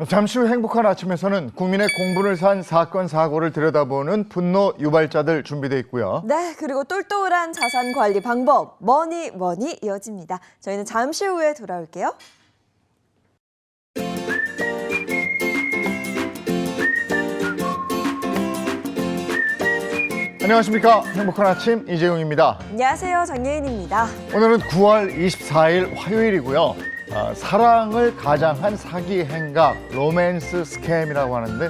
잠시 후 행복한 아침에서는 국민의 공분을 산 사건, 사고를 들여다보는 분노 유발자들 준비되어 있고요. 네, 그리고 똘똘한 자산 관리 방법, 뭐니 이어집니다. 저희는 잠시 후에 돌아올게요. 안녕하십니까. 행복한 아침 이재용입니다. 안녕하세요, 정예인입니다. 오늘은 9월 24일 화요일이고요. 사랑을 가장한 사기 행각, 로맨스 스캠이라고 하는데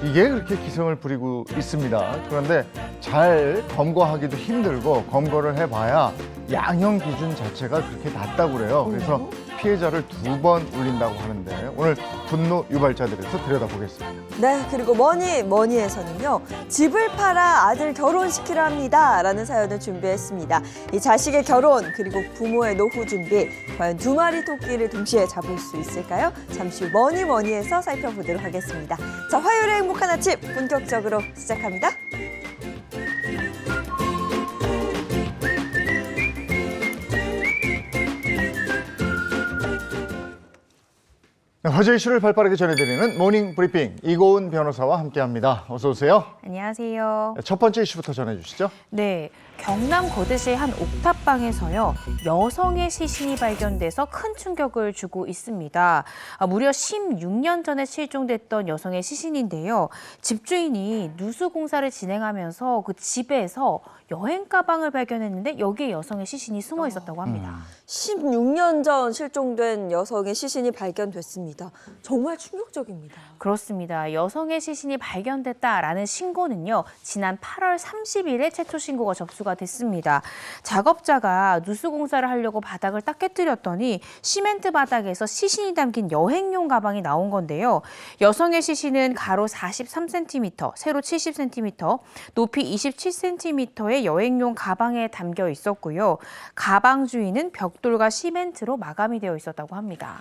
이게 그렇게 기승을 부리고 있습니다. 그런데 잘 검거하기도 힘들고 검거를 해봐야 양형 기준 자체가 그렇게 낮다고 그래요. 그래서 피해자를 2번 울린다고 하는데 오늘 분노 유발자들에서 들여다보겠습니다. 네, 그리고 뭐니에서는요. 집을 팔아 아들 결혼시키려 합니다. 라는 사연을 준비했습니다. 이 자식의 결혼 그리고 부모의 노후 준비, 과연 2마리 토끼를 동시에 잡을 수 있을까요? 잠시 후 뭐니에서 살펴보도록 하겠습니다. 자, 화요일의 행복한 아침 본격적으로 시작합니다. 화제 이슈를 발빠르게 전해드리는 모닝 브리핑 이고은 변호사와 함께합니다. 어서 오세요. 안녕하세요. 첫 번째 이슈부터 전해주시죠. 네, 경남 거제시의 한 옥탑방에서요, 여성의 시신이 발견돼서 큰 충격을 주고 있습니다. 무려 16년 전에 실종됐던 여성의 시신인데요. 집주인이 누수 공사를 진행하면서 그 집에서 여행 가방을 발견했는데 여기에 여성의 시신이 숨어 있었다고 합니다. 16년 전 실종된 여성의 시신이 발견됐습니다. 정말 충격적입니다. 그렇습니다. 여성의 시신이 발견됐다라는 신고는요, 지난 8월 30일에 최초 신고가 접수가 됐습니다. 작업자가 누수 공사를 하려고 바닥을 딱 깨뜨렸더니 시멘트 바닥에서 시신이 담긴 여행용 가방이 나온 건데요. 여성의 시신은 가로 43cm, 세로 70cm, 높이 27cm의 여행용 가방에 담겨 있었고요. 가방 주위는 벽돌과 시멘트로 마감이 되어 있었다고 합니다.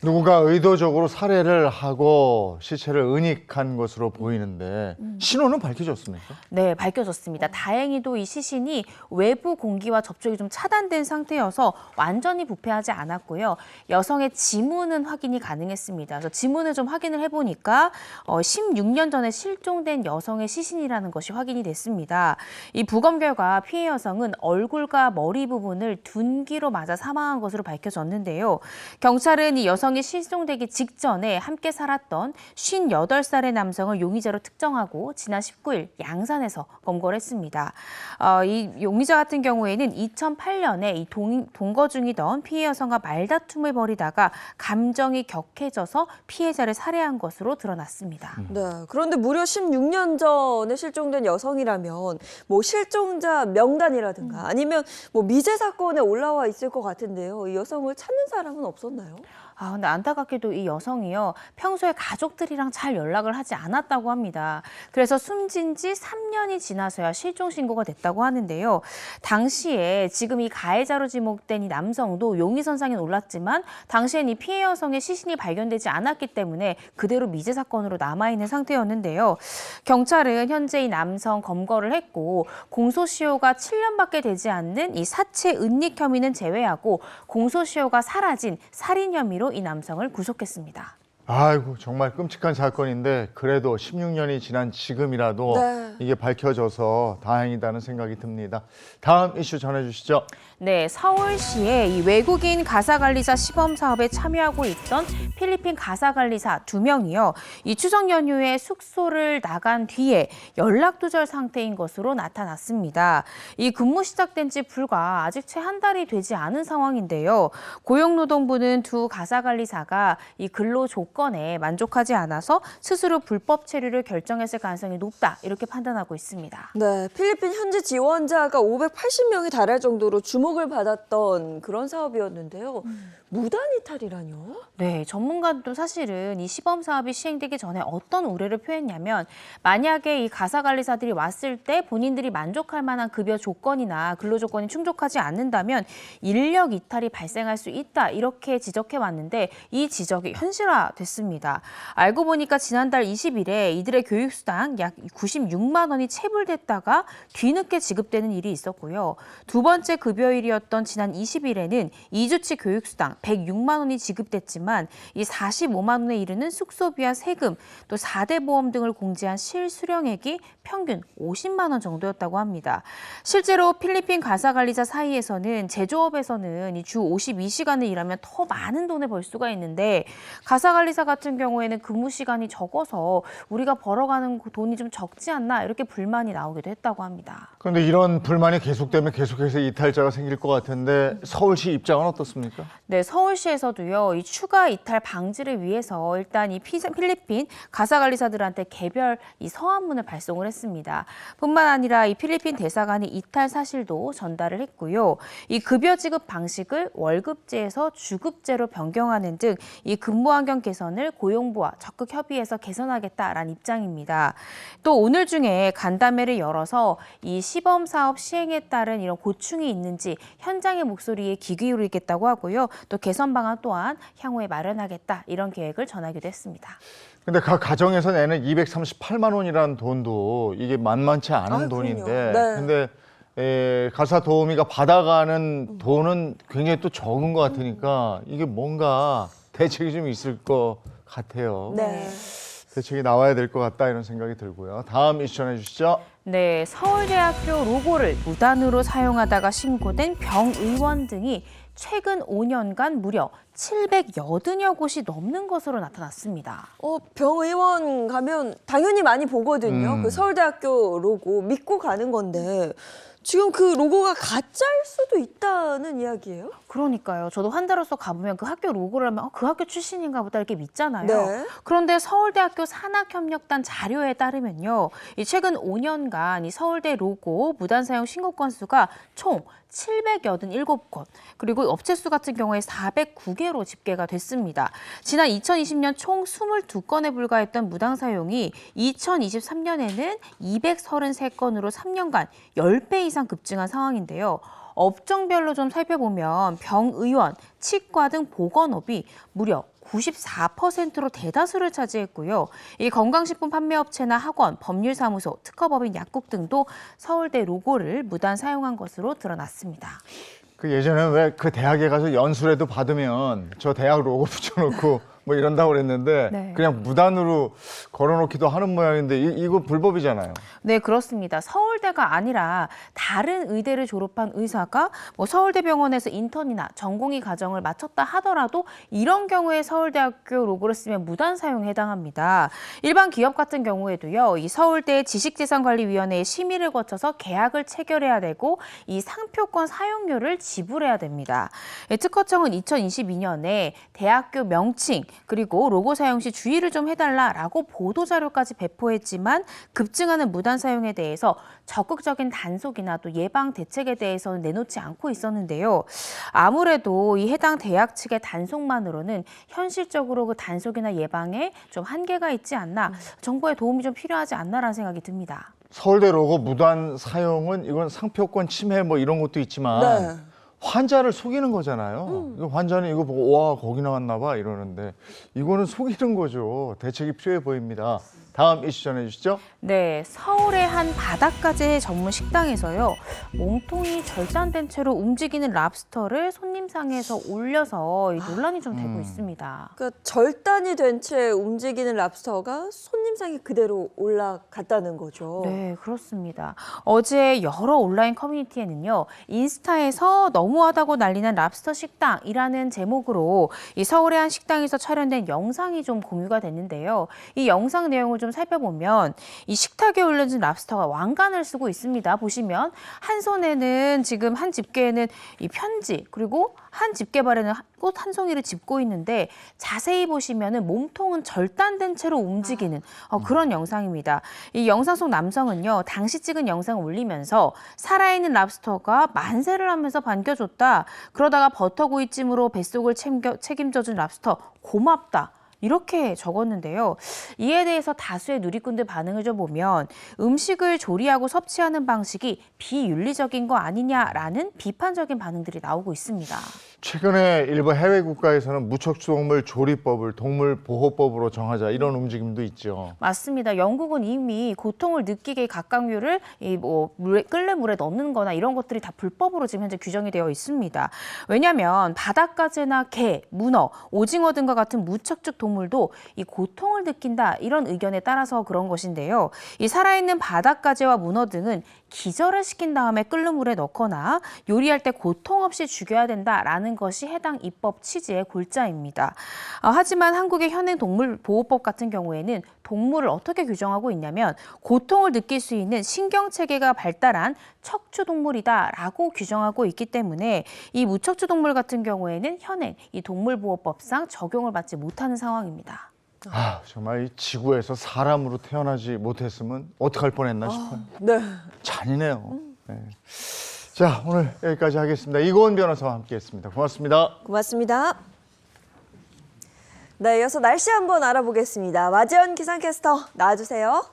누군가 의도적으로 살해를 하고 시체를 은닉한 것으로 보이는데 신원은 밝혀졌습니까? 네, 밝혀졌습니다. 다행히도 이 시신이 외부 공기와 접촉이 좀 차단된 상태여서 완전히 부패하지 않았고요. 여성의 지문은 확인이 가능했습니다. 그래서 지문을 좀 확인을 해보니까 16년 전에 실종된 여성의 시신이라는 것이 확인이 됐습니다. 이 부검 결과 피해 여성은 얼굴과 머리 부분을 둔기로 맞아 사망한 것으로 밝혀졌는데요. 경찰은 이 여성이 실종되기 직전에 함께 살았던 58살의 남성을 용의자로 특정하고 지난 19일 양산에서 검거를 했습니다. 이 용의자 같은 경우에는 2008년에 이 동거 중이던 피해 여성과 말다툼을 벌이다가 감정이 격해져서 피해자를 살해한 것으로 드러났습니다. 네, 그런데 무려 16년 전에 실종된 여성이라면 뭐 실종자 명단이라든가 아니면 뭐 미제 사건에 올라와 있을 것 같은데요. 이 여성을 찾는 사람은 없었나요? 근데 안타깝게도 이 여성이요, 평소에 가족들이랑 잘 연락을 하지 않았다고 합니다. 그래서 숨진 지 3년이 지나서야 실종 신고가 됐다고 하는데요. 당시에 지금 이 가해자로 지목된 이 남성도 용의선상에 올랐지만 당시엔 이 피해 여성의 시신이 발견되지 않았기 때문에 그대로 미제 사건으로 남아있는 상태였는데요. 경찰은 현재 이 남성 검거를 했고 공소시효가 7년밖에 되지 않는 이 사체 은닉 혐의는 제외하고 공소시효가 사라진 살인 혐의로 이 남성을 구속했습니다. 아이고 정말 끔찍한 사건인데 그래도 16년이 지난 지금이라도 네. 이게 밝혀져서 다행이다는 생각이 듭니다. 다음 이슈 전해주시죠. 네, 서울시에 이 외국인 가사관리사 시범 사업에 참여하고 있던 필리핀 가사관리사 2명이요. 이 추석 연휴에 숙소를 나간 뒤에 연락두절 상태인 것으로 나타났습니다. 이 근무 시작된 지 불과 아직 채 한 달이 되지 않은 상황인데요. 고용노동부는 두 가사관리사가 이 근로 조건에 만족하지 않아서 스스로 불법 체류를 결정했을 가능성이 높다, 이렇게 판단하고 있습니다. 네, 필리핀 현지 지원자가 580명이 달할 정도로 주목을 받았던 그런 사업이었는데요. 무단 이탈이라뇨? 네, 전문가도 사실은 이 시범 사업이 시행되기 전에 어떤 우려를 표했냐면, 만약에 이 가사관리사들이 왔을 때 본인들이 만족할 만한 급여 조건이나 근로 조건이 충족하지 않는다면 인력 이탈이 발생할 수 있다, 이렇게 지적해 왔는데 이 지적이 현실화됐습니다. 됐습니다. 알고 보니까 지난달 20일에 이들의 교육수당 약 96만 원이 체불됐다가 뒤늦게 지급되는 일이 있었고요. 두 번째 급여일이었던 지난 20일에는 2주치 교육수당 106만 원이 지급됐지만 이 45만 원에 이르는 숙소비와 세금, 또 4대 보험 등을 공제한 실수령액이 평균 50만 원 정도였다고 합니다. 실제로 필리핀 가사관리자 사이에서는 제조업에서는 이 주 52시간을 일하면 더 많은 돈을 벌 수가 있는데 가사관리사 같은 경우에는 근무 시간이 적어서 우리가 벌어가는 돈이 좀 적지 않나 이렇게 불만이 나오기도 했다고 합니다. 그런데 이런 불만이 계속되면 계속해서 이탈자가 생길 것 같은데 서울시 입장은 어떻습니까? 네, 서울시에서도요, 이 추가 이탈 방지를 위해서 일단 이 필리핀 가사관리사들한테 개별 이 서한문을 발송을 했습니다. 뿐만 아니라 이 필리핀 대사관이 이탈 사실도 전달을 했고요. 이 급여 지급 방식을 월급제에서 주급제로 변경하는 등 이 근무 환경 개선을 고용부와 적극 협의해서 개선하겠다라는 입장입니다. 또 오늘 중에 간담회를 열어서 이 시범 사업 시행에 따른 이런 고충이 있는지 현장의 목소리에 귀 기울이겠다고 하고요. 또 개선 방안 또한 향후에 마련하겠다 이런 계획을 전하기도 했습니다. 근데 각 가정에서 내는 238만 원이라는 돈도 이게 만만치 않은 돈인데 네. 근데 가사 도우미가 받아가는 돈은 굉장히 또 적은 것 같으니까 이게 뭔가 대책이 좀 있을 것 같아요. 네. 대책이 나와야 될 것 같다 이런 생각이 들고요. 다음 이슈 전해 주시죠. 네, 서울대학교 로고를 무단으로 사용하다가 신고된 병의원 등이 최근 5년간 무려 780여 곳이 넘는 것으로 나타났습니다. 병의원 가면 당연히 많이 보거든요. 그 서울대학교 로고 믿고 가는 건데 지금 그 로고가 가짜일 수도 있다는 이야기예요? 그러니까요. 저도 환자로서 가보면 그 학교 로고를 하면 그 학교 출신인가 보다 이렇게 믿잖아요. 네. 그런데 서울대학교 산학협력단 자료에 따르면요. 이 최근 5년간 이 서울대 로고 무단 사용 신고 건수가 총 787곳, 그리고 업체 수 같은 경우에 409개로 집계가 됐습니다. 지난 2020년 총 22건에 불과했던 무단 사용이 2023년에는 233건으로 3년간 10배 이상 급증한 상황인데요. 업종별로 좀 살펴보면 병의원, 치과 등 보건업이 무려 94%로 대다수를 차지했고요. 이 건강식품 판매업체나 학원, 법률사무소, 특허법인 약국 등도 서울대 로고를 무단 사용한 것으로 드러났습니다. 그 예전에 왜 그 대학에 가서 연수라도 받으면 저 대학 로고 붙여놓고 뭐 이런다고 그랬는데 네. 그냥 무단으로 걸어놓기도 하는 모양인데 이거 불법이잖아요. 네, 그렇습니다. 서울대가 아니라 다른 의대를 졸업한 의사가 뭐 서울대병원에서 인턴이나 전공의 과정을 마쳤다 하더라도 이런 경우에 서울대학교 로고를 쓰면 무단 사용에 해당합니다. 일반 기업 같은 경우에도요, 이 서울대 지식재산관리위원회의 심의를 거쳐서 계약을 체결해야 되고 이 상표권 사용료를 지불해야 됩니다. 특허청은 2022년에 대학교 명칭 그리고 로고 사용 시 주의를 좀 해달라라고 보도자료까지 배포했지만 급증하는 무단 사용에 대해서 적극적인 단속이나 또 예방 대책에 대해서는 내놓지 않고 있었는데요. 아무래도 이 해당 대학 측의 단속만으로는 현실적으로 그 단속이나 예방에 좀 한계가 있지 않나, 정부의 도움이 좀 필요하지 않나라는 생각이 듭니다. 서울대 로고 무단 사용은 이건 상표권 침해 뭐 이런 것도 있지만 네. 환자를 속이는 거잖아요. 이거 환자는 이거 보고 와 거기 나왔나 봐 이러는데 이거는 속이는 거죠. 대책이 필요해 보입니다. 다음 이슈 전해 주시죠. 네, 서울의 한 바닷가재 전문 식당에서요, 몸통이 절단된 채로 움직이는 랍스터를 손님상에서 올려서 이 논란이 좀 되고 있습니다. 그러니까 절단이 된 채 움직이는 랍스터가 손님상에 그대로 올라갔다는 거죠. 네, 그렇습니다. 어제 여러 온라인 커뮤니티에는요, 인스타에서 너무하다고 난리난 랍스터 식당이라는 제목으로 이 서울의 한 식당에서 촬영된 영상이 좀 공유가 됐는데요. 이 영상 내용을 좀 살펴보면 이 식탁에 올려진 랍스터가 왕관을 쓰고 있습니다. 보시면 한 손에는 지금 한 집게에는 이 편지, 그리고 한 집게발에는 꽃 한 송이를 짚고 있는데 자세히 보시면은 몸통은 절단된 채로 움직이는 그런 영상입니다. 이 영상 속 남성은요, 당시 찍은 영상을 올리면서 살아있는 랍스터가 만세를 하면서 반겨줬다. 그러다가 버터구이찜으로 뱃속을 책임져준 랍스터 고맙다. 이렇게 적었는데요. 이에 대해서 다수의 누리꾼들 반응을 좀 보면 음식을 조리하고 섭취하는 방식이 비윤리적인 거 아니냐라는 비판적인 반응들이 나오고 있습니다. 최근에 일부 해외 국가에서는 무척추동물 조리법을 동물보호법으로 정하자 이런 움직임도 있죠. 맞습니다. 영국은 이미 고통을 느끼게 각각류를 끓는 물에 넣는 거나 이런 것들이 다 불법으로 지금 현재 규정이 되어 있습니다. 왜냐하면 바닷가재나 게, 문어, 오징어 등과 같은 무척축 동물도 이 고통을 느낀다 이런 의견에 따라서 그런 것인데요. 이 살아있는 바닷가재와 문어 등은 기절을 시킨 다음에 끓는 물에 넣거나 요리할 때 고통 없이 죽여야 된다라는 것이 해당 입법 취지의 골자입니다. 하지만 한국의 현행 동물보호법 같은 경우에는 동물을 어떻게 규정하고 있냐면 고통을 느낄 수 있는 신경체계가 발달한 척추동물이다라고 규정하고 있기 때문에 이 무척추동물 같은 경우에는 현행 이 동물보호법상 적용을 받지 못하는 상황입니다. 정말 이 지구에서 사람으로 태어나지 못했으면 어떡할 뻔했나 싶어요. 네. 잔인해요. 네. 자, 오늘 여기까지 하겠습니다. 이고은 변호사와 함께했습니다. 고맙습니다. 고맙습니다. 네, 이어서 날씨 한번 알아보겠습니다. 마지원 기상캐스터 나와주세요.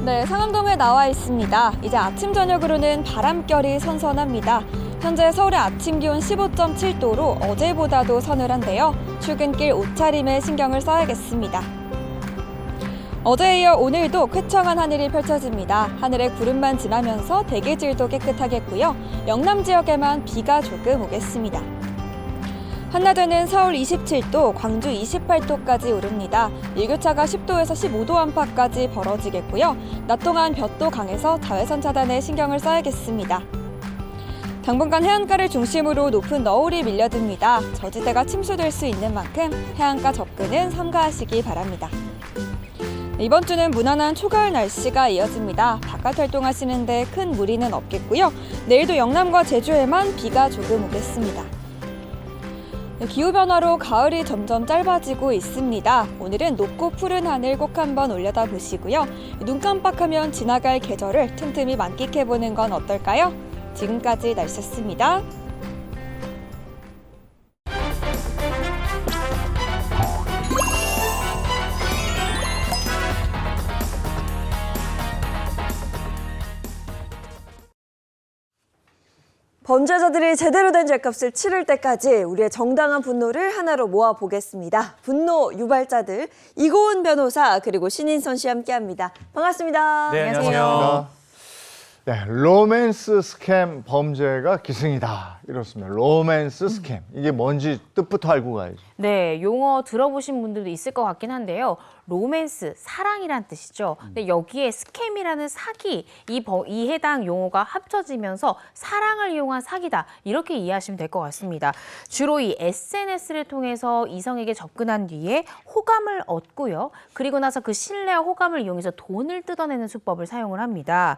네, 상암동에 나와 있습니다. 이제 아침 저녁으로는 바람결이 선선합니다. 현재 서울의 아침 기온 15.7도로 어제보다도 서늘한데요. 출근길 옷차림에 신경을 써야겠습니다. 어제에 이어 오늘도 쾌청한 하늘이 펼쳐집니다. 하늘에 구름만 지나면서 대기질도 깨끗하겠고요. 영남 지역에만 비가 조금 오겠습니다. 한낮에는 서울 27도, 광주 28도까지 오릅니다. 일교차가 10도에서 15도 안팎까지 벌어지겠고요. 낮 동안 볕도 강해서 자외선 차단에 신경을 써야겠습니다. 당분간 해안가를 중심으로 높은 너울이 밀려듭니다. 저지대가 침수될 수 있는 만큼 해안가 접근은 삼가하시기 바랍니다. 이번 주는 무난한 초가을 날씨가 이어집니다. 바깥 활동하시는데 큰 무리는 없겠고요. 내일도 영남과 제주에만 비가 조금 오겠습니다. 기후변화로 가을이 점점 짧아지고 있습니다. 오늘은 높고 푸른 하늘 꼭 한번 올려다 보시고요. 눈 깜빡하면 지나갈 계절을 틈틈이 만끽해보는 건 어떨까요? 지금까지 날씨였습니다. 범죄자들이 제대로 된 죄값을 치를 때까지 우리의 정당한 분노를 하나로 모아보겠습니다. 분노 유발자들 이고은 변호사 그리고 신인선 씨 함께합니다. 반갑습니다. 네, 안녕하세요. 네, 로맨스 스캠 범죄가 기승이다. 이렇습니다. 로맨스 스캠. 이게 뭔지 뜻부터 알고 가야죠. 네, 용어 들어보신 분들도 있을 것 같긴 한데요. 로맨스, 사랑이란 뜻이죠. 근데 여기에 스캠이라는 사기, 이 해당 용어가 합쳐지면서 사랑을 이용한 사기다. 이렇게 이해하시면 될 것 같습니다. 주로 이 SNS를 통해서 이성에게 접근한 뒤에 호감을 얻고요. 그리고 나서 그 신뢰와 호감을 이용해서 돈을 뜯어내는 수법을 사용을 합니다.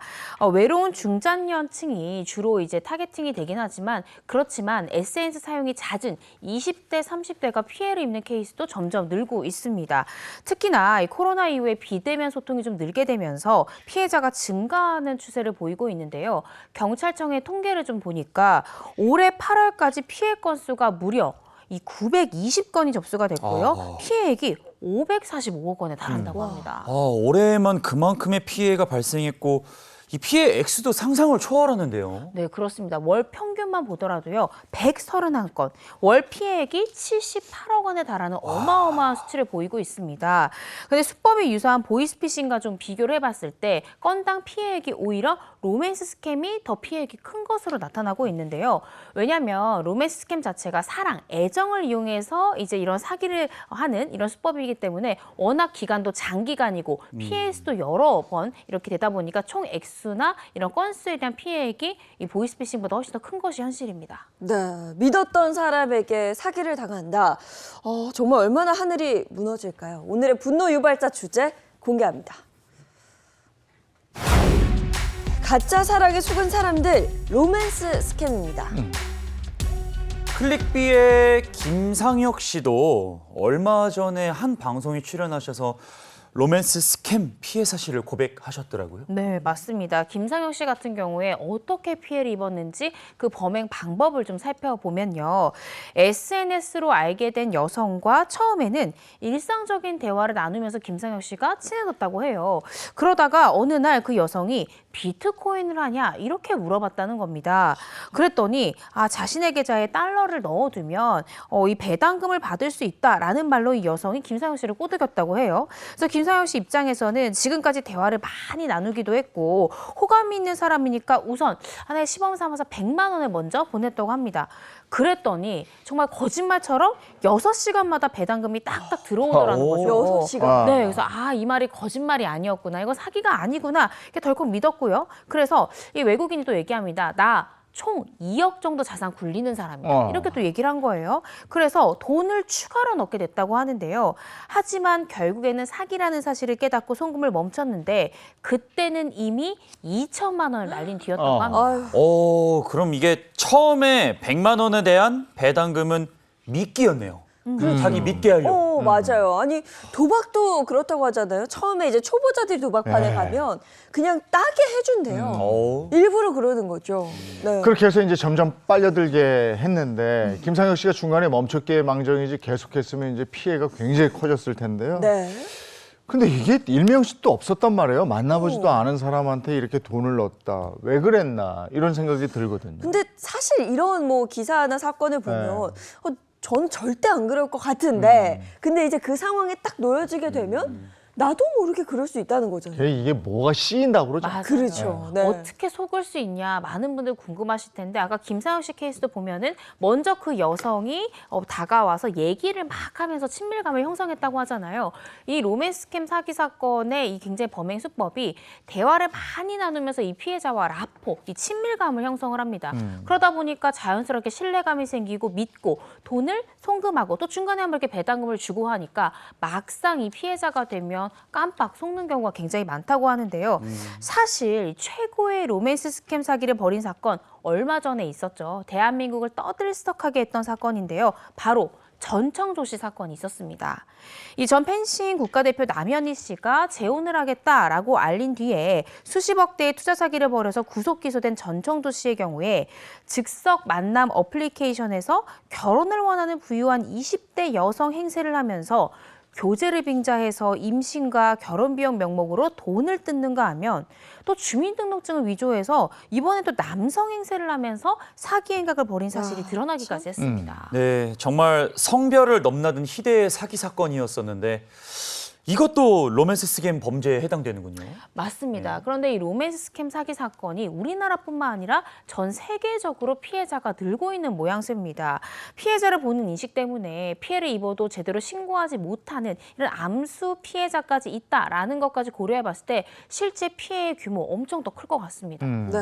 외로운 중장년층이 주로 이제 타겟팅이 되긴 하지만 그렇지만 SNS 사용이 잦은 20대, 30대가 피해를 입는 케이스도 점점 늘고 있습니다. 특히나 이 코로나 이후에 비대면 소통이 좀 늘게 되면서 피해자가 증가하는 추세를 보이고 있는데요. 경찰청의 통계를 좀 보니까 올해 8월까지 피해 건수가 무려 이 920건이 접수가 됐고요. 피해액이 545억 원에 달한다고 합니다. 올해만 그만큼의 피해가 발생했고 이 피해 액수도 상상을 초월하는데요. 네, 그렇습니다. 월 평균만 보더라도요. 131건, 월 피해액이 78억 원에 달하는 어마어마한 수치를 보이고 있습니다. 근데 수법이 유사한 보이스피싱과 좀 비교를 해봤을 때 건당 피해액이 오히려 로맨스 스캠이 더 피해액이 큰 것으로 나타나고 있는데요. 왜냐하면 로맨스 스캠 자체가 사랑, 애정을 이용해서 이제 이런 사기를 하는 이런 수법이기 때문에 워낙 기간도 장기간이고 피해 수도 여러 번 이렇게 되다 보니까 총 액수나 이런 건수에 대한 피해액이 이 보이스피싱보다 훨씬 더 큰 것이 현실입니다. 네, 믿었던 사람에게 사기를 당한다. 정말 얼마나 하늘이 무너질까요? 오늘의 분노 유발자 주제 공개합니다. 가짜 사랑에 속은 사람들, 로맨스 스캠입니다. 클릭비의 김상혁 씨도 얼마 전에 한 방송에 출연하셔서 로맨스 스캠 피해 사실을 고백하셨더라고요. 네, 맞습니다. 김상혁 씨 같은 경우에 어떻게 피해를 입었는지 그 범행 방법을 좀 살펴보면요. SNS로 알게 된 여성과 처음에는 일상적인 대화를 나누면서 김상혁 씨가 친해졌다고 해요. 그러다가 어느 날 그 여성이 비트코인을 하냐 이렇게 물어봤다는 겁니다. 그랬더니 자신의 계좌에 달러를 넣어두면 이 배당금을 받을 수 있다라는 말로 이 여성이 김상혁 씨를 꼬드겼다고 해요. 그래서 김상혁 씨 입장에서는 지금까지 대화를 많이 나누기도 했고 호감이 있는 사람이니까 우선 하나에 시범 삼아서 100만 원을 먼저 보냈다고 합니다. 그랬더니 정말 거짓말처럼 6시간마다 배당금이 딱딱 들어오더라는 거죠. 6시간. 네, 그래서 이 말이 거짓말이 아니었구나. 이거 사기가 아니구나. 이렇게 덜컥 믿었고요. 그래서 이 외국인이 또 얘기합니다. 나 총 2억 정도 자산 굴리는 사람이다. 이렇게 또 얘기를 한 거예요. 그래서 돈을 추가로 넣게 됐다고 하는데요. 하지만 결국에는 사기라는 사실을 깨닫고 송금을 멈췄는데 그때는 이미 2천만 원을 날린 뒤였다고 합니다. 아유. 그럼 이게 처음에 100만 원에 대한 배당금은 미끼였네요. 자기 믿게 하려고. 맞아요. 아니 도박도 그렇다고 하잖아요. 처음에 이제 초보자들이 도박판에 네. 가면 그냥 따게 해준대요. 어. 일부러 그러는 거죠. 네. 그렇게 해서 이제 점점 빨려들게 했는데 김상혁 씨가 중간에 멈췄기에 망정이지 계속했으면 이제 피해가 굉장히 커졌을 텐데요. 네. 근데 이게 일명식도 없었단 말이에요. 만나보지도 않은 사람한테 이렇게 돈을 넣었다. 왜 그랬나 이런 생각이 들거든요. 근데 사실 이런 뭐 기사나 사건을 보면 전 절대 안 그럴 것 같은데 근데 이제 그 상황에 딱 놓여지게 되면 나도 모르게 그럴 수 있다는 거잖아요. 이게 뭐가 씌인다고 그러죠. 맞아요. 그렇죠. 네. 어떻게 속을 수 있냐 많은 분들 궁금하실 텐데 아까 김상혁 씨 케이스도 보면은 먼저 그 여성이 다가와서 얘기를 막 하면서 친밀감을 형성했다고 하잖아요. 이 로맨스 스캠 사기 사건의 이 굉장히 범행 수법이 대화를 많이 나누면서 이 피해자와 라포, 이 친밀감을 형성을 합니다. 그러다 보니까 자연스럽게 신뢰감이 생기고 믿고 돈을 송금하고 또 중간에 한번 이렇게 배당금을 주고 하니까 막상 이 피해자가 되면 깜빡 속는 경우가 굉장히 많다고 하는데요. 사실 최고의 로맨스 스캠 사기를 벌인 사건 얼마 전에 있었죠. 대한민국을 떠들썩하게 했던 사건인데요. 바로 전청조 씨 사건이 있었습니다. 이 전 펜싱 국가대표 남현희 씨가 재혼을 하겠다라고 알린 뒤에 수십억 대의 투자 사기를 벌여서 구속 기소된 전청조 씨의 경우에 즉석 만남 어플리케이션에서 결혼을 원하는 부유한 20대 여성 행세를 하면서 교제를 빙자해서 임신과 결혼 비용 명목으로 돈을 뜯는가 하면 또 주민등록증을 위조해서 이번에 또 남성 행세를 하면서 사기 행각을 벌인 사실이 드러나기까지 했습니다. 네, 정말 성별을 넘나든 희대의 사기 사건이었었는데 이것도 로맨스 스캠 범죄에 해당되는군요. 맞습니다. 그런데 이 로맨스 스캠 사기 사건이 우리나라뿐만 아니라 전 세계적으로 피해자가 늘고 있는 모양새입니다. 피해자를 보는 인식 때문에 피해를 입어도 제대로 신고하지 못하는 이런 암수 피해자까지 있다라는 것까지 고려해봤을 때 실제 피해의 규모 엄청 더 클 것 같습니다. 네.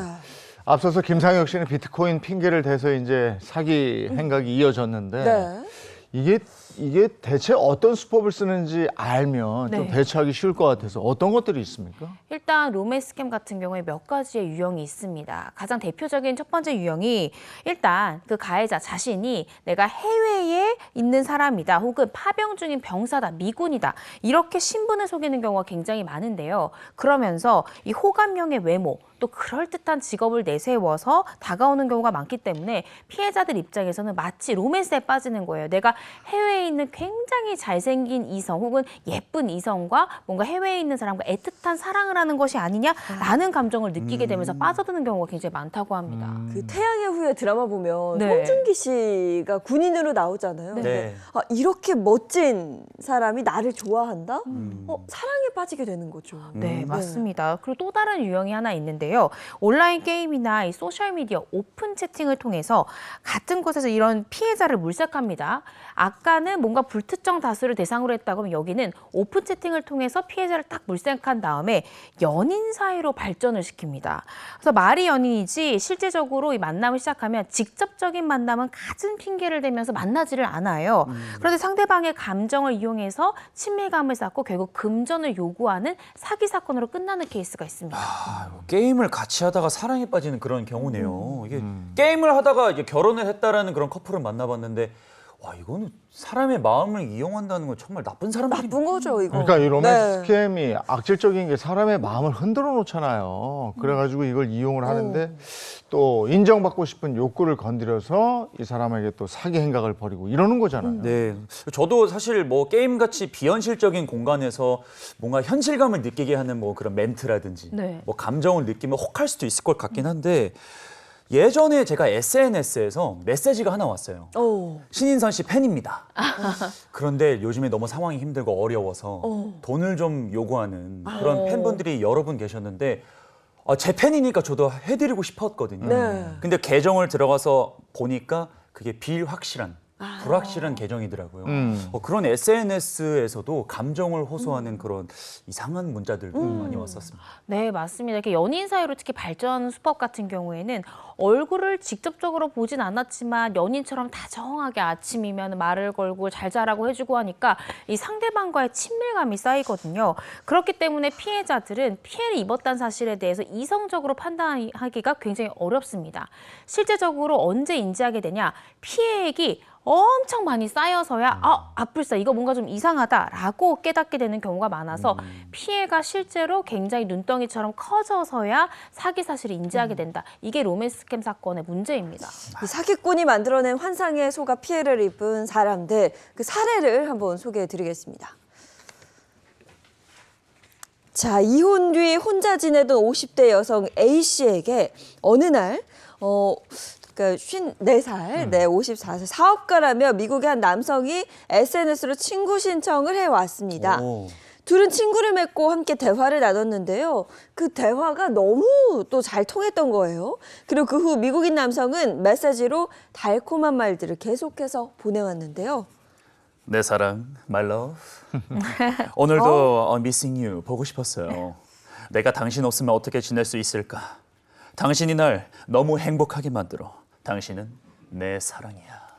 앞서서 김상혁 씨는 비트코인 핑계를 대서 이제 사기 행각이 이어졌는데 네. 이게 대체 어떤 수법을 쓰는지 알면 좀 네. 대처하기 쉬울 것 같아서 어떤 것들이 있습니까? 일단 로맨스 스캠 같은 경우에 몇 가지의 유형이 있습니다. 가장 대표적인 첫 번째 유형이 일단 그 가해자 자신이 내가 해외에 있는 사람이다 혹은 파병 중인 병사다, 미군이다 이렇게 신분을 속이는 경우가 굉장히 많은데요. 그러면서 이 호감형의 외모 또 그럴듯한 직업을 내세워서 다가오는 경우가 많기 때문에 피해자들 입장에서는 마치 로맨스에 빠지는 거예요. 내가 해외에 있는 굉장히 잘생긴 이성 혹은 예쁜 이성과 뭔가 해외에 있는 사람과 애틋한 사랑을 하는 것이 아니냐라는 감정을 느끼게 되면서 빠져드는 경우가 굉장히 많다고 합니다. 그 태양의 후예 드라마 보면 네. 송중기 씨가 군인으로 나오잖아요. 네. 이렇게 멋진 사람이 나를 좋아한다? 사랑에 빠지게 되는 거죠. 네, 맞습니다. 그리고 또 다른 유형이 하나 있는데요. 온라인 게임이나 이 소셜미디어 오픈 채팅을 통해서 같은 곳에서 이런 피해자를 물색합니다. 아까는 뭔가 불특정 다수를 대상으로 했다고 하면 여기는 오픈 채팅을 통해서 피해자를 딱 물색한 다음에 연인 사이로 발전을 시킵니다. 그래서 말이 연인이지 실제적으로 이 만남을 시작하면 직접적인 만남은 갖은 핑계를 대면서 만나지를 않아요. 그런데 상대방의 감정을 이용해서 친밀감을 쌓고 결국 금전을 요구하는 사기 사건으로 끝나는 케이스가 있습니다. 게임을 같이 하다가 사랑에 빠지는 그런 경우네요. 이게 게임을 하다가 이제 결혼을 했다라는 그런 커플을 만나봤는데 와, 이거는 사람의 마음을 이용한다는 건 정말 나쁜 사람들이 나쁜 거죠, 이거. 그러니까 이 로맨스 네. 스캠이 악질적인 게 사람의 마음을 흔들어 놓잖아요. 그래가지고 이걸 이용을 하는데 또 인정받고 싶은 욕구를 건드려서 이 사람에게 또 사기 행각을 벌이고 이러는 거잖아요. 네, 저도 사실 뭐 게임같이 비현실적인 공간에서 뭔가 현실감을 느끼게 하는 뭐 그런 멘트라든지 네. 뭐 감정을 느끼면 혹할 수도 있을 것 같긴 한데 예전에 제가 SNS에서 메시지가 하나 왔어요. 오. 신인선 씨 팬입니다. 그런데 요즘에 너무 상황이 힘들고 어려워서 돈을 좀 요구하는 그런 팬분들이 여러 분 계셨는데 제 팬이니까 저도 해드리고 싶었거든요. 네. 근데 계정을 들어가서 보니까 그게 불확실한 불확실한 계정이더라고요. 그런 SNS에서도 감정을 호소하는 그런 이상한 문자들도 많이 왔었습니다. 네, 맞습니다. 이렇게 연인 사이로 특히 발전 수법 같은 경우에는 얼굴을 직접적으로 보진 않았지만 연인처럼 다정하게 아침이면 말을 걸고 잘 자라고 해주고 하니까 이 상대방과의 친밀감이 쌓이거든요. 그렇기 때문에 피해자들은 피해를 입었다는 사실에 대해서 이성적으로 판단하기가 굉장히 어렵습니다. 실제적으로 언제 인지하게 되냐? 피해액이 엄청 많이 쌓여서야 아플싸 이거 뭔가 좀 이상하다라고 깨닫게 되는 경우가 많아서 피해가 실제로 굉장히 눈덩이처럼 커져서야 사기 사실을 인지하게 된다. 이게 로맨스 스캠 사건의 문제입니다. 이 사기꾼이 만들어낸 환상에 속아 피해를 입은 사람들, 그 사례를 한번 소개해 드리겠습니다. 자, 이혼 뒤 혼자 지내던 50대 여성 A씨에게 어느 날, 그러니까 54살, 네, 54세 사업가라며 미국의 한 남성이 SNS로 친구 신청을 해왔습니다. 오. 둘은 친구를 맺고 함께 대화를 나눴는데요. 그 대화가 너무 또 잘 통했던 거예요. 그리고 그 후 미국인 남성은 메시지로 달콤한 말들을 계속해서 보내왔는데요. 내 사랑, my love. 오늘도 missing you 보고 싶었어요. 내가 당신 없으면 어떻게 지낼 수 있을까? 당신이 날 너무 행복하게 만들어. 당신은 내 사랑이야.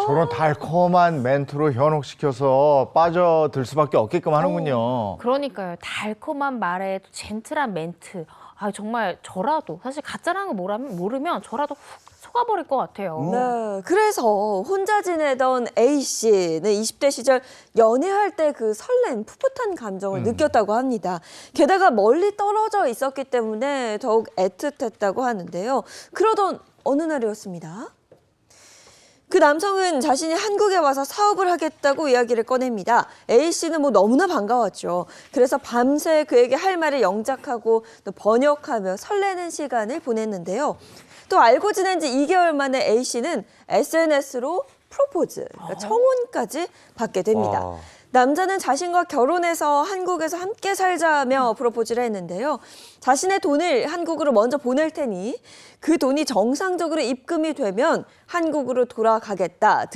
저런 달콤한 멘트로 현혹시켜서 빠져들 수밖에 없게끔 하는군요. 그러니까요. 달콤한 말에 또 젠틀한 멘트. 정말 저라도 사실 가짜라는 거 모르면 저라도 훅 속아버릴 것 같아요. 네, 그래서 혼자 지내던 A씨는 20대 시절 연애할 때 그 설렘, 풋풋한 감정을 느꼈다고 합니다. 게다가 멀리 떨어져 있었기 때문에 더욱 애틋했다고 하는데요. 그러던 어느 날이었습니다. 그 남성은 자신이 한국에 와서 사업을 하겠다고 이야기를 꺼냅니다. A씨는 뭐 너무나 반가웠죠. 그래서 밤새 그에게 할 말을 영작하고 또 번역하며 설레는 시간을 보냈는데요. 또 알고 지낸 지 2개월 만에 A씨는 SNS로 프로포즈, 그러니까 청혼까지 받게 됩니다. 남자는 자신과 결혼해서 한국에서 함께 살자며 프로포즈를 했는데요. 자신의 돈을 한국으로 먼저 보낼 테니 그 돈이 정상적으로 입금이 되면 한국으로 들어가겠다.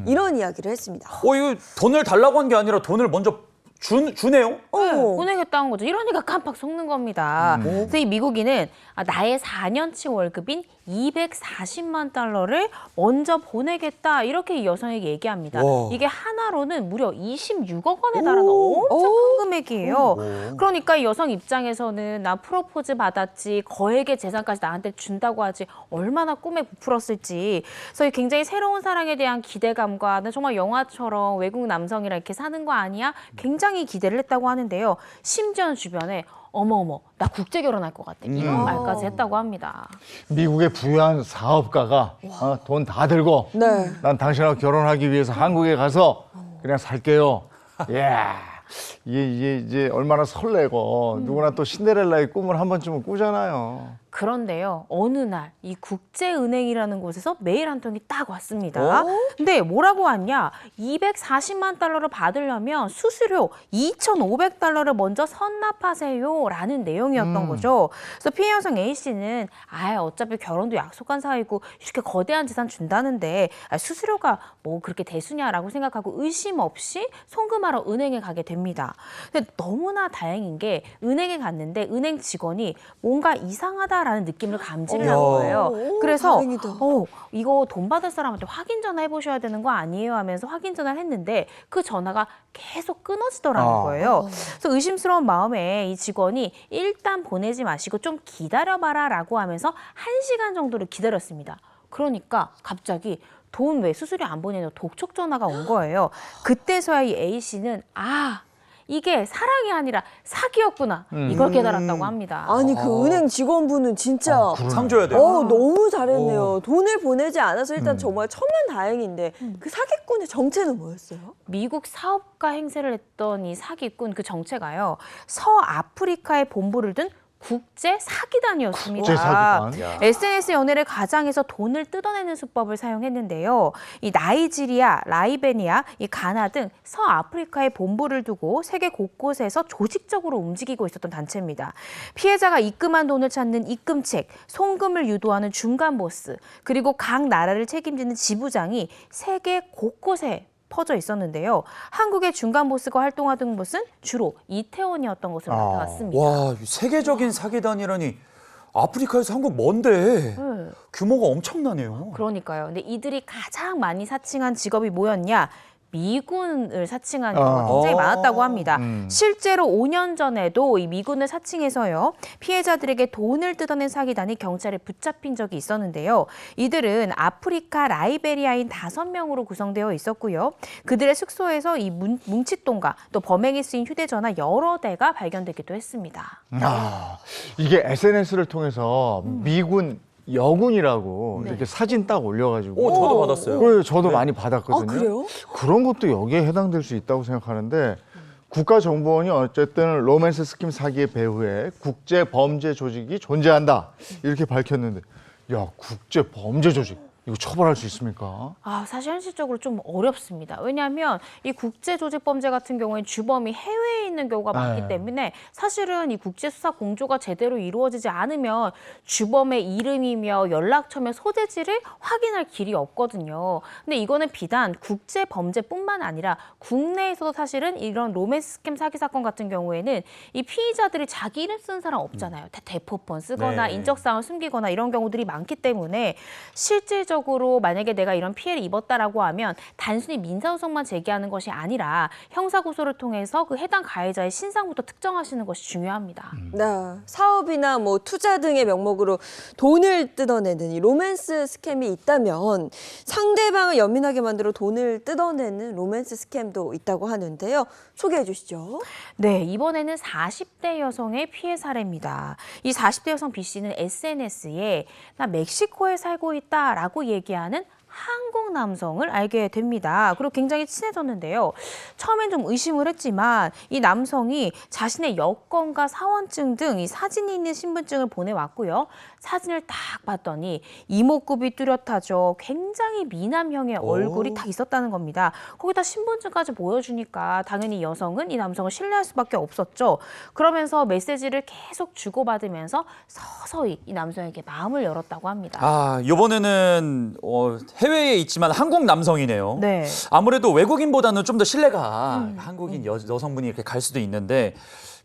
이런 이야기를 했습니다. 이거 돈을 달라고 한 게 아니라 돈을 먼저 주네요? 네, 보내겠다는 거죠. 이러니까 깜빡 속는 겁니다. 그래서 이 미국인은 나의 4년치 월급인 240만 달러를 먼저 보내겠다 이렇게 이 여성에게 얘기합니다. 와. 이게 하나로는 무려 26억 원에 달하는 엄청 큰 금액이에요. 그러니까 이 여성 입장에서는 나 프로포즈 받았지 거액의 재산까지 나한테 준다고 하지 얼마나 꿈에 부풀었을지. 그래서 굉장히 새로운 사랑에 대한 기대감과 나 정말 영화처럼 외국 남성이랑 이렇게 사는 거 아니야? 굉장히 기대를 했다고 하는데요. 심지어 주변에 어머어머 나 국제 결혼할 것 같아 이런 말까지 했다고 합니다. 미국의 부유한 사업가가 돈 다 들고 네. 난 당신하고 결혼하기 위해서 한국에 가서 그냥 살게요. 이게 이제 얼마나 설레고 누구나 또 신데렐라의 꿈을 한 번쯤은 꾸잖아요. 그런데요, 어느 날 이 국제은행이라는 곳에서 메일 한 통이 딱 왔습니다. 근데 뭐라고 왔냐? 240만 달러를 받으려면 수수료 2,500달러를 먼저 선납하세요라는 내용이었던 거죠. 그래서 피해 여성 A씨는 어차피 결혼도 약속한 사이고 이렇게 거대한 재산 준다는데 수수료가 뭐 그렇게 대수냐라고 생각하고 의심 없이 송금하러 은행에 가게 됩니다. 근데 너무나 다행인 게 은행에 갔는데 은행 직원이 뭔가 이상하다라는 느낌을 감지를 한 거예요. 그래서 다행이다. 이거 돈 받을 사람한테 확인 전화 해보셔야 되는 거 아니에요 하면서 확인 전화를 했는데 그 전화가 계속 끊어지더라는 거예요. 그래서 의심스러운 마음에 이 직원이 일단 보내지 마시고 좀 기다려봐라 라고 하면서 1시간 정도를 기다렸습니다. 그러니까 갑자기 돈 왜 수수료 안 보내는 독촉 전화가 온 거예요. 그때서야 이 A 씨는 이게 사랑이 아니라 사기였구나 이걸 깨달았다고 합니다. 아니 그 은행 직원분은 진짜 상 줘야 돼요. 너무 잘했네요. 돈을 보내지 않아서 일단 정말 천만다행인데 그 사기꾼의 정체는 뭐였어요? 미국 사업가 행세를 했던 이 사기꾼 그 정체가요. 서아프리카에 본부를 둔 국제 사기단이었습니다. 국제 사기단. SNS 연애를 가장해서 돈을 뜯어내는 수법을 사용했는데요. 이 나이지리아, 라이베리아, 이 가나 등 서아프리카에 본부를 두고 세계 곳곳에서 조직적으로 움직이고 있었던 단체입니다. 피해자가 입금한 돈을 찾는 입금책, 송금을 유도하는 중간 보스, 그리고 각 나라를 책임지는 지부장이 세계 곳곳에 퍼져 있었는데요. 한국의 중간 보스가 활동하던 곳은 주로 이태원이었던 것으로 나타났습니다. 와, 세계적인 사기단이라니 아프리카에서 한국 먼데 규모가 엄청나네요. 그러니까요. 근데 이들이 가장 많이 사칭한 직업이 뭐였냐? 미군을 사칭한 경우가 굉장히 많았다고 합니다. 실제로 5년 전에도 이 미군을 사칭해서요. 피해자들에게 돈을 뜯어낸 사기단이 경찰에 붙잡힌 적이 있었는데요. 이들은 아프리카 라이베리아인 5명으로 구성되어 있었고요. 그들의 숙소에서 이 뭉칫돈과 또 범행에 쓰인 휴대전화 여러 대가 발견되기도 했습니다. 이게 SNS를 통해서 미군 여군이라고 이렇게 사진 딱 올려가지고 저도 받았어요. 그래서 저도 많이 받았거든요. 그래요? 그런 것도 여기에 해당될 수 있다고 생각하는데 국가정보원이 어쨌든 로맨스 스킴 사기의 배후에 국제 범죄 조직이 존재한다 이렇게 밝혔는데 야 국제 범죄 조직 이거 처벌할 수 있습니까? 사실 현실적으로 좀 어렵습니다. 왜냐하면 이 국제조직 범죄 같은 경우에 주범이 해외에 있는 경우가 많기 때문에 사실은 이 국제수사 공조가 제대로 이루어지지 않으면 주범의 이름이며 연락처며 소재지를 확인할 길이 없거든요. 근데 이거는 비단 국제 범죄뿐만 아니라 국내에서도 사실은 이런 로맨스 스캠 사기 사건 같은 경우에는 이 피의자들이 자기 이름 쓰는 사람 없잖아요. 대포폰 쓰거나 네. 인적사항을 숨기거나 이런 경우들이 많기 때문에 실질적으로 만약에 내가 이런 피해를 입었다라고 하면 단순히 민사소송만 제기하는 것이 아니라 형사고소를 통해서 그 해당 가해자의 신상부터 특정하시는 것이 중요합니다. 네, 사업이나 뭐 투자 등의 명목으로 돈을 뜯어내는 이 로맨스 스캠이 있다면 상대방을 연민하게 만들어 돈을 뜯어내는 로맨스 스캠도 있다고 하는데요. 소개해 주시죠. 네, 이번에는 40대 여성의 피해 사례입니다. 이 40대 여성 B 씨는 SNS에 나 멕시코에 살고 있다라고 얘기하는 한국 남성을 알게 됩니다. 그리고 굉장히 친해졌는데요. 처음엔 좀 의심을 했지만 이 남성이 자신의 여권과 사원증 등 이 사진이 있는 신분증을 보내왔고요. 사진을 딱 봤더니 이목구비 뚜렷하죠. 굉장히 미남형의 얼굴이 딱 있었다는 겁니다. 거기다 신분증까지 보여주니까 당연히 여성은 이 남성을 신뢰할 수밖에 없었죠. 그러면서 메시지를 계속 주고받으면서 서서히 이 남성에게 마음을 열었다고 합니다. 이번에는 해외에 있지만 한국 남성이네요. 네. 아무래도 외국인보다는 좀 더 신뢰가 한국인 여성분이 이렇게 갈 수도 있는데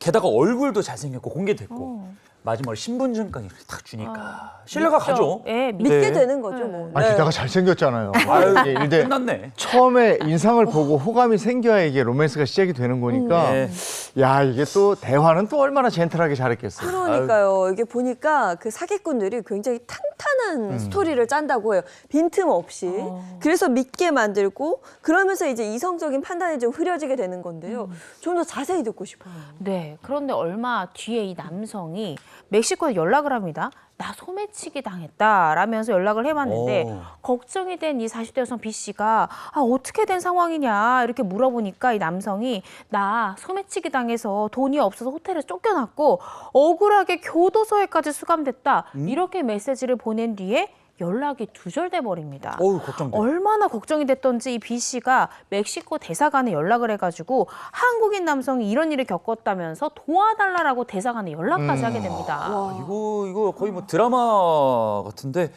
게다가 얼굴도 잘생겼고 공개됐고 마지막으로 신분증까지 이렇게 딱 주니까 신뢰가 가죠. 네, 믿게 되는 거죠, 뭐. 아 게다가 잘생겼잖아요. 이게 일대 끝났네. 처음에 인상을 보고 호감이 생겨야 이게 로맨스가 시작이 되는 거니까 네. 야 이게 또 대화는 또 얼마나 젠틀하게 잘했겠어요. 그러니까요. 이게 보니까 그 사기꾼들이 굉장히 탄탄한 스토리를 짠다고 해요. 빈틈없이. 그래서 믿게 만들고 그러면서 이제 이성적인 판단이 좀 흐려지게 되는 건데요. 좀 더 자세히 듣고 싶어요. 네, 그런데 얼마 뒤에 이 남성이 멕시코에 연락을 합니다. 나 소매치기 당했다라면서 연락을 해봤는데 걱정이 된 이 40대 여성 B 씨가 어떻게 된 상황이냐 이렇게 물어보니까 이 남성이 나 소매치기 당해서 돈이 없어서 호텔에 쫓겨났고 억울하게 교도소에까지 수감됐다 이렇게 메시지를 보낸 뒤에 연락이 두절돼 버립니다. 걱정돼. 얼마나 걱정이 됐던지 이 B 씨가 멕시코 대사관에 연락을 해가지고 한국인 남성이 이런 일을 겪었다면서 도와달라고 대사관에 연락까지 하게 됩니다. 이거 거의 뭐 드라마 같은데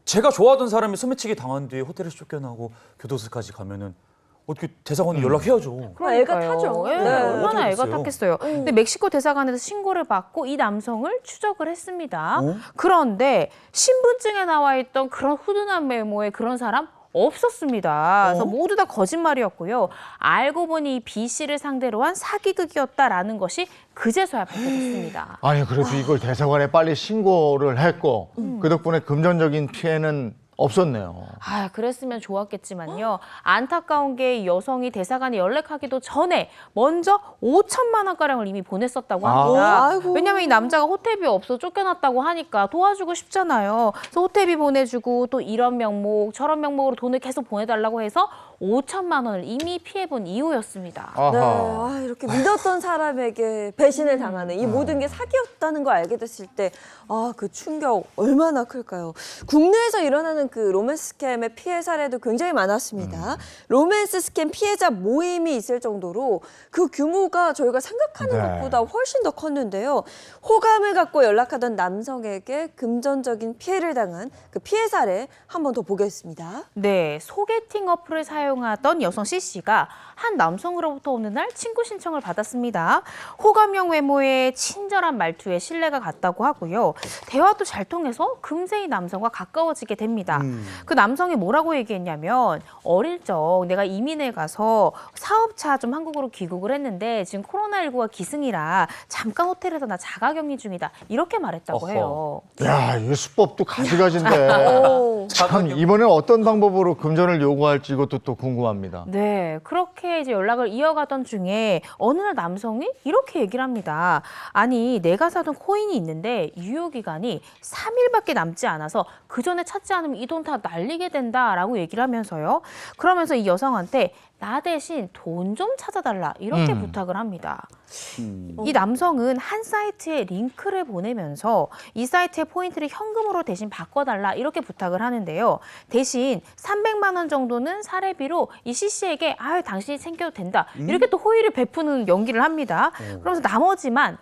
제가 좋아하던 사람이 소매치기 당한 뒤에 호텔에서 쫓겨나고 교도소까지 가면은 어떻게 대사관에 연락해야죠. 애가 타죠. 예, 네. 얼마나 애가 어떻게 탔겠어요. 근데 멕시코 대사관에서 신고를 받고 이 남성을 추적을 했습니다. 어? 그런데 신분증에 나와 있던 그런 훈훈한 메모에 그런 사람 없었습니다. 그래서 모두 다 거짓말이었고요. 알고 보니 이 B 씨를 상대로 한 사기극이었다라는 것이 그제서야 밝혀졌습니다. 아니 그래도 이걸 대사관에 빨리 신고를 했고 그 덕분에 금전적인 피해는 없었네요. 아, 그랬으면 좋았겠지만요. 안타까운 게 이 여성이 대사관에 연락하기도 전에 먼저 5천만 원가량을 이미 보냈었다고 합니다. 아이고. 왜냐면 이 남자가 호텔비 없어 쫓겨났다고 하니까 도와주고 싶잖아요. 그래서 호텔비 보내주고 또 이런 명목 저런 명목으로 돈을 계속 보내달라고 해서 5천만 원을 이미 피해본 이후였습니다. 아하. 네, 아, 이렇게 믿었던 사람에게 배신을 당하는 이 모든 게 사기였다는 걸 알게 됐을 때, 아, 그 충격 얼마나 클까요? 국내에서 일어나는 그 로맨스 스캠의 피해 사례도 굉장히 많았습니다. 로맨스 스캠 피해자 모임이 있을 정도로 그 규모가 저희가 생각하는 네. 것보다 훨씬 더 컸는데요. 호감을 갖고 연락하던 남성에게 금전적인 피해를 당한 그 피해 사례 한 번 더 보겠습니다. 네, 소개팅 어플을 사용하던 여성 C씨가 한 남성으로부터 어느 날 친구 신청을 받았습니다. 호감형 외모에 친절한 말투에 신뢰가 갔다고 하고요. 대화도 잘 통해서 금세 이 남성과 가까워지게 됩니다. 그 남성이 뭐라고 얘기했냐면 어릴 적 내가 이민을 가서 사업차 좀 한국으로 귀국을 했는데 지금 코로나19가 기승이라 잠깐 호텔에서 나 자가격리 중이다. 이렇게 말했다고 어허. 해요. 야, 이 수법도 가지가지인데. 오. 참 이번엔 어떤 방법으로 금전을 요구할지 이것도 또 궁금합니다. 네, 그렇게 이제 연락을 이어가던 중에 어느 날 남성이 이렇게 얘기를 합니다. 아니, 내가 사둔 코인이 있는데 유효 기간이 3일밖에 남지 않아서 그 전에 찾지 않으면 이 돈 다 날리게 된다라고 얘기를 하면서요. 그러면서 이 여성한테 나 대신 돈 좀 찾아달라 이렇게 부탁을 합니다. 이 남성은 한 사이트에 링크를 보내면서 이 사이트의 포인트를 현금으로 대신 바꿔달라 이렇게 부탁을 하는데요. 대신 300만 원 정도는 사례비로 이 C씨에게 아유 당신이 챙겨도 된다 이렇게 또 호의를 베푸는 연기를 합니다. 그러면서 나머지만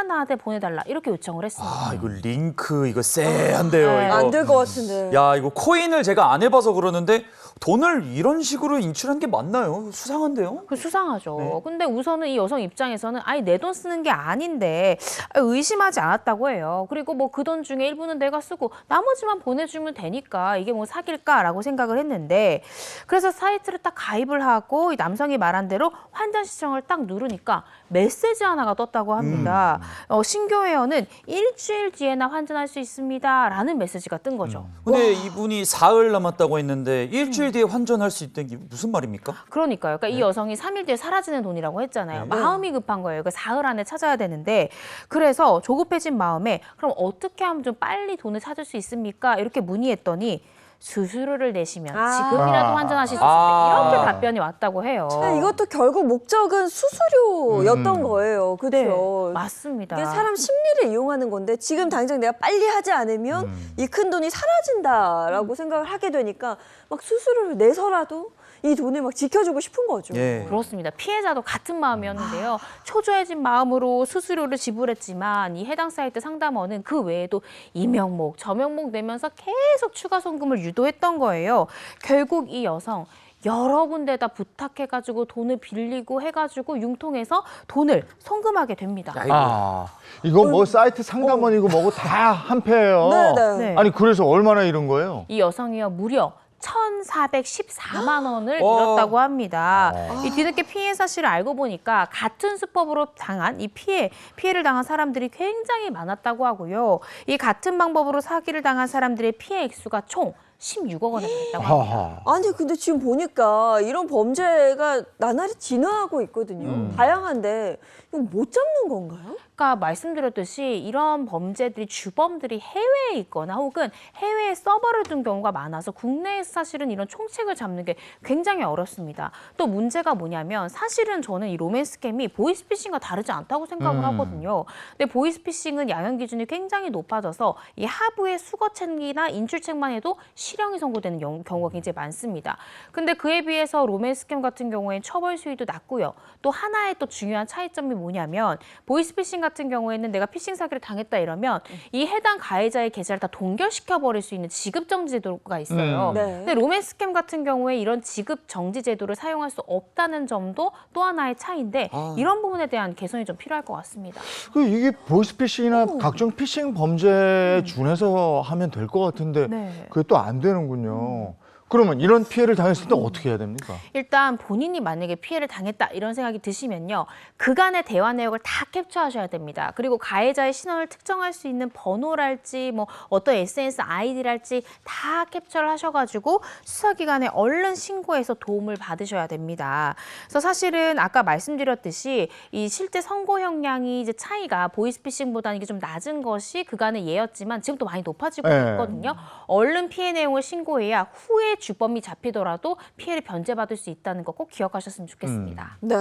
나한테 보내달라 이렇게 요청을 했습니다. 아, 이거 링크 이거 쎄한데요. 네. 이거. 안 될 것 같은데. 야, 이거 코인을 제가 안 해봐서 그러는데 돈을 이런 식으로 인출한 게 맞나요? 수상한데요? 그 수상하죠. 네. 근데 우선은 이 여성 입장에서는 아니 내 돈 쓰는 게 아닌데 의심하지 않았다고 해요. 그리고 뭐 그 돈 중에 일부는 내가 쓰고 나머지만 보내주면 되니까 이게 뭐 사귈까라고 생각을 했는데 그래서 사이트를 딱 가입을 하고 이 남성이 말한 대로 환전 신청을 딱 누르니까 메시지 하나가 떴다고 합니다. 신규 회원은 일주일 뒤에나 환전할 수 있습니다라는 메시지가 뜬 거죠. 근데 이분이 사흘 남았다고 했는데 일주일 뒤에 환전할 수 있다는 게 무슨 말입니까? 그러니까요. 그러니까 이 여성이 3일 뒤에 사라지는 돈이라고 했잖아요. 마음이 급한 거예요. 그 사흘 안에 찾아야 되는데 그래서 조급해진 마음에 그럼 어떻게 하면 좀 빨리 돈을 찾을 수 있습니까? 이렇게 문의했더니 수수료를 내시면 지금이라도 환전하실 수 있다. 이렇게 답변이 왔다고 해요. 아, 이것도 결국 목적은 수수료였던 거예요. 네, 그렇죠? 맞습니다. 이게 사람 심리를 이용하는 건데 지금 당장 내가 빨리 하지 않으면 이 큰 돈이 사라진다라고 생각을 하게 되니까 막 수수료를 내서라도 이 돈을 막 지켜주고 싶은 거죠. 예. 그렇습니다. 피해자도 같은 마음이었는데요. 초조해진 마음으로 수수료를 지불했지만 이 해당 사이트 상담원은 그 외에도 이 명목, 저 명목 내면서 계속 추가 송금을 유도했던 거예요. 결국 이 여성 여러 군데다 부탁해가지고 돈을 빌리고 해가지고 융통해서 돈을 송금하게 됩니다. 아이고. 아, 이거 뭐 사이트 상담원이고 뭐고 다 한패예요. 네네. 네. 아니 그래서 얼마나 잃은 거예요? 이 여성이요 무려 1,414만 원을 와. 잃었다고 합니다. 이 뒤늦게 피해 사실을 알고 보니까 같은 수법으로 당한 이 피해를 당한 사람들이 굉장히 많았다고 하고요. 이 같은 방법으로 사기를 당한 사람들의 피해 액수가 총 16억 원에 달했다고 합니다. 하하. 아니 근데 지금 보니까 이런 범죄가 나날이 진화하고 있거든요. 다양한데 이거 못 잡는 건가요? 아까 말씀드렸듯이 이런 범죄들이 주범들이 해외에 있거나 혹은 해외에 서버를 둔 경우가 많아서 국내에서 사실은 이런 총책을 잡는 게 굉장히 어렵습니다. 또 문제가 뭐냐면 사실은 저는 이 로맨스 스캠이 보이스피싱과 다르지 않다고 생각을 하거든요. 근데 보이스피싱은 양형 기준이 굉장히 높아져서 이 하부의 수거책이나 인출책만 해도 실형이 선고되는 경우가 굉장히 많습니다. 근데 그에 비해서 로맨스 스캠 같은 경우에는 처벌 수위도 낮고요. 또 하나의 또 중요한 차이점이 뭐냐면 보이스피싱 같은 경우에는 내가 피싱 사기를 당했다 이러면 이 해당 가해자의 계좌를 다 동결시켜 버릴 수 있는 지급 정지 제도가 있어요. 네. 근데 로맨스 스캠 같은 경우에 이런 지급 정지 제도를 사용할 수 없다는 점도 또 하나의 차이인데 이런 부분에 대한 개선이 좀 필요할 것 같습니다. 그 이게 보이스피싱이나 각종 피싱 범죄에 준해서 하면 될 것 같은데 네. 그게 또 안 되는군요. 그러면 이런 피해를 당했을 때 어떻게 해야 됩니까? 일단 본인이 만약에 피해를 당했다 이런 생각이 드시면요. 그간의 대화 내역을 다 캡처하셔야 됩니다. 그리고 가해자의 신원을 특정할 수 있는 번호랄지 뭐 어떤 SNS 아이디랄지 다 캡처를 하셔가지고 수사기관에 얼른 신고해서 도움을 받으셔야 됩니다. 그래서 사실은 아까 말씀드렸듯이 이 실제 선고 형량이 이제 차이가 보이스피싱보다는 이게 좀 낮은 것이 그간의 예였지만 지금 또 많이 높아지고 네. 있거든요. 얼른 피해 내용을 신고해야 후에 주범이 잡히더라도 피해를 변제받을 수 있다는 거 꼭 기억하셨으면 좋겠습니다. 네.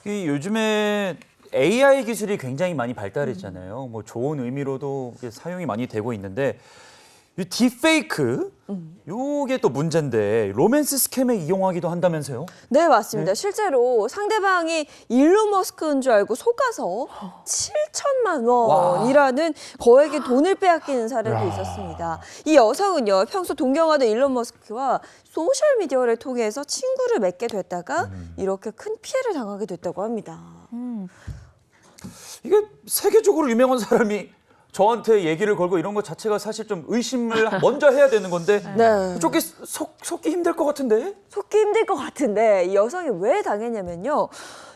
이 요즘에 AI 기술이 굉장히 많이 발달했잖아요. 뭐 좋은 의미로도 이게 사용이 많이 되고 있는데 이 딥페이크 요게 또 문제인데 로맨스 스캠에 이용하기도 한다면서요? 네, 맞습니다. 실제로 상대방이 일론 머스크인 줄 알고 속아서 7천만 원이라는 거액의 돈을 빼앗기는 사례도 있었습니다. 이 여성은요, 평소 동경하던 일론 머스크와 소셜미디어를 통해서 친구를 맺게 됐다가 이렇게 큰 피해를 당하게 됐다고 합니다. 이게 세계적으로 유명한 사람이 저한테 얘기를 걸고 이런 것 자체가 사실 좀 의심을 먼저 해야 되는 건데 네. 저게 속기 힘들 것 같은데? 속기 힘들 것 같은데 이 여성이 왜 당했냐면요.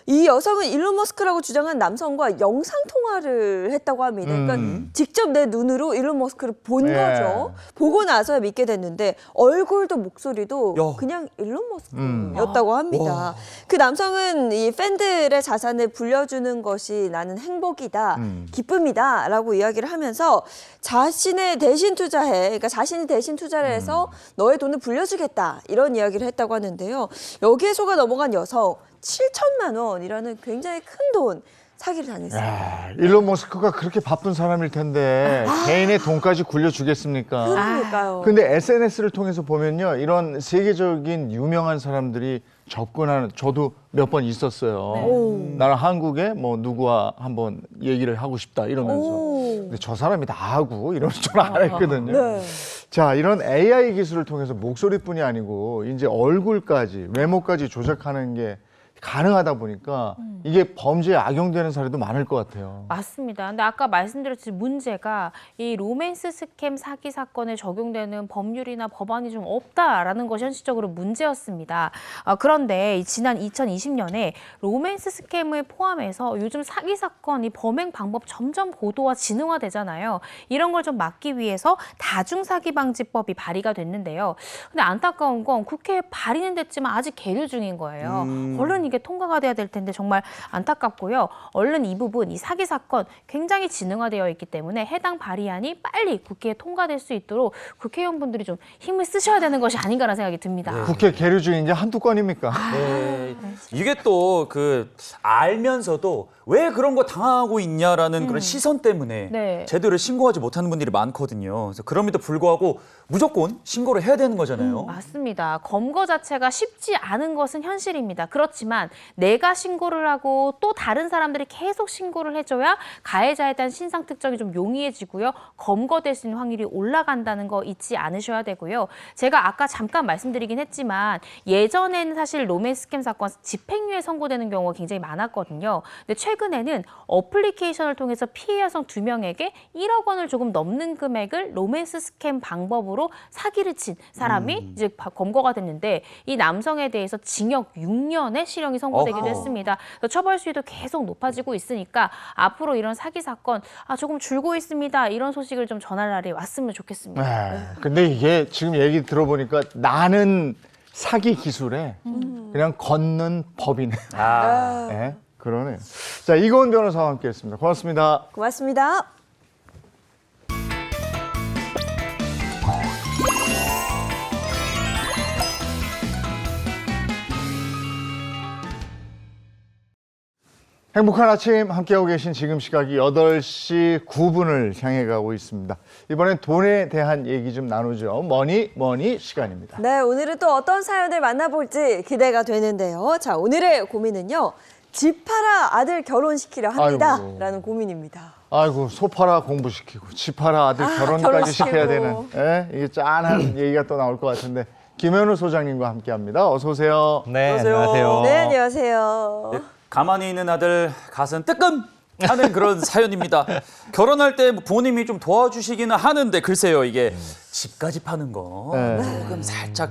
이 여성은 일론 머스크라고 주장한 남성과 영상 통화를 했다고 합니다. 그러니까 직접 내 눈으로 일론 머스크를 본 예. 거죠. 보고 나서야 믿게 됐는데 얼굴도 목소리도 야. 그냥 일론 머스크였다고 합니다. 그 남성은 이 팬들의 자산을 불려주는 것이 나는 행복이다, 기쁨이다라고 이야기를 하면서 자신의 대신 투자해, 그러니까 자신이 대신 투자를 해서 너의 돈을 불려주겠다 이런 이야기를 했다고 하는데요. 여기에 속아 넘어간 여성 7천만 원이라는 굉장히 큰 돈 사기를 당했습니다. 야, 일론 머스크가 그렇게 바쁜 사람일 텐데 개인의 돈까지 굴려주겠습니까? 그러니까요. 근데 SNS를 통해서 보면요, 이런 세계적인 유명한 사람들이 접근하는, 저도 몇 번 있었어요. 나는 한국에 뭐 누구와 한번 얘기를 하고 싶다 이러면서. 근데 저 사람이 다 하고 이러면서 전 안 했거든요. 네. 자, 이런 AI 기술을 통해서 목소리뿐이 아니고 이제 얼굴까지, 외모까지 조작하는 게 가능하다 보니까 이게 범죄에 악용되는 사례도 많을 것 같아요. 맞습니다. 근데 아까 말씀드렸듯이 문제가 이 로맨스 스캠 사기 사건에 적용되는 법률이나 법안이 좀 없다라는 것이 현실적으로 문제였습니다. 그런데 지난 2020년에 로맨스 스캠을 포함해서 요즘 사기 사건이 범행 방법 점점 고도화 진흥화되잖아요. 이런 걸 좀 막기 위해서 다중사기방지법이 발의가 됐는데요. 근데 안타까운 건 국회에 발의는 됐지만 아직 계류 중인 거예요. 얼른 이게 통과가 돼야 될 텐데 정말 안타깝고요. 얼른 이 부분, 이 사기 사건 굉장히 진흥화되어 있기 때문에 해당 발의안이 빨리 국회에 통과될 수 있도록 국회의원분들이 좀 힘을 쓰셔야 되는 것이 아닌가라는 생각이 듭니다. 국회 계류 중인 게 한두 건입니까? 네. 이게 또 그 알면서도 왜 그런 거 당하고 있냐라는 그런 시선 때문에 네. 제대로 신고하지 못하는 분들이 많거든요. 그래서 그럼에도 불구하고 무조건 신고를 해야 되는 거잖아요. 맞습니다. 검거 자체가 쉽지 않은 것은 현실입니다. 그렇지만 내가 신고를 하고 또 다른 사람들이 계속 신고를 해줘야 가해자에 대한 신상 특정이 좀 용이해지고요. 검거될 수 있는 확률이 올라간다는 거 잊지 않으셔야 되고요. 제가 아까 잠깐 말씀드리긴 했지만 예전에는 사실 로맨스 스캠 사건 집행유예 선고되는 경우가 굉장히 많았거든요. 근데 최근에는 어플리케이션을 통해서 피해 여성 2명에게 1억 원을 조금 넘는 금액을 로맨스 스캠 방법으로 사기를 친 사람이 이제 검거가 됐는데 이 남성에 대해서 징역 6년의 실형이 선고되기도 했습니다. 그래서 처벌 수위도 계속 높아지고 있으니까 앞으로 이런 사기 사건 조금 줄고 있습니다. 이런 소식을 좀 전할 날이 왔으면 좋겠습니다. 근데 이게 지금 얘기 들어보니까 나는 사기 기술에 그냥 걷는 법이네. 네, 그러네요. 자, 이고은 변호사와 함께했습니다. 고맙습니다. 고맙습니다. 행복한 아침 함께하고 계신 지금 시각이 8시 9분을 향해 가고 있습니다. 이번엔 돈에 대한 얘기 좀 나누죠. 머니 시간입니다. 네, 오늘은 또 어떤 사연을 만나볼지 기대가 되는데요. 자, 오늘의 고민은요. 집 팔아 아들 결혼시키려 합니다. 아이고. 라는 고민입니다. 아이고, 소 팔아 공부시키고 집 팔아 아들 결혼까지 결혼시키고. 시켜야 되는 이게 짠한 얘기가 또 나올 것 같은데 김현우 소장님과 함께합니다. 어서 오세요. 네, 안녕하세요. 안녕하세요. 네, 안녕하세요. 가만히 있는 아들 가슴 뜨끔 하는 그런 사연입니다. 결혼할 때 부모님이 좀 도와주시기는 하는데 글쎄요 이게 집까지 파는 거 네. 조금 살짝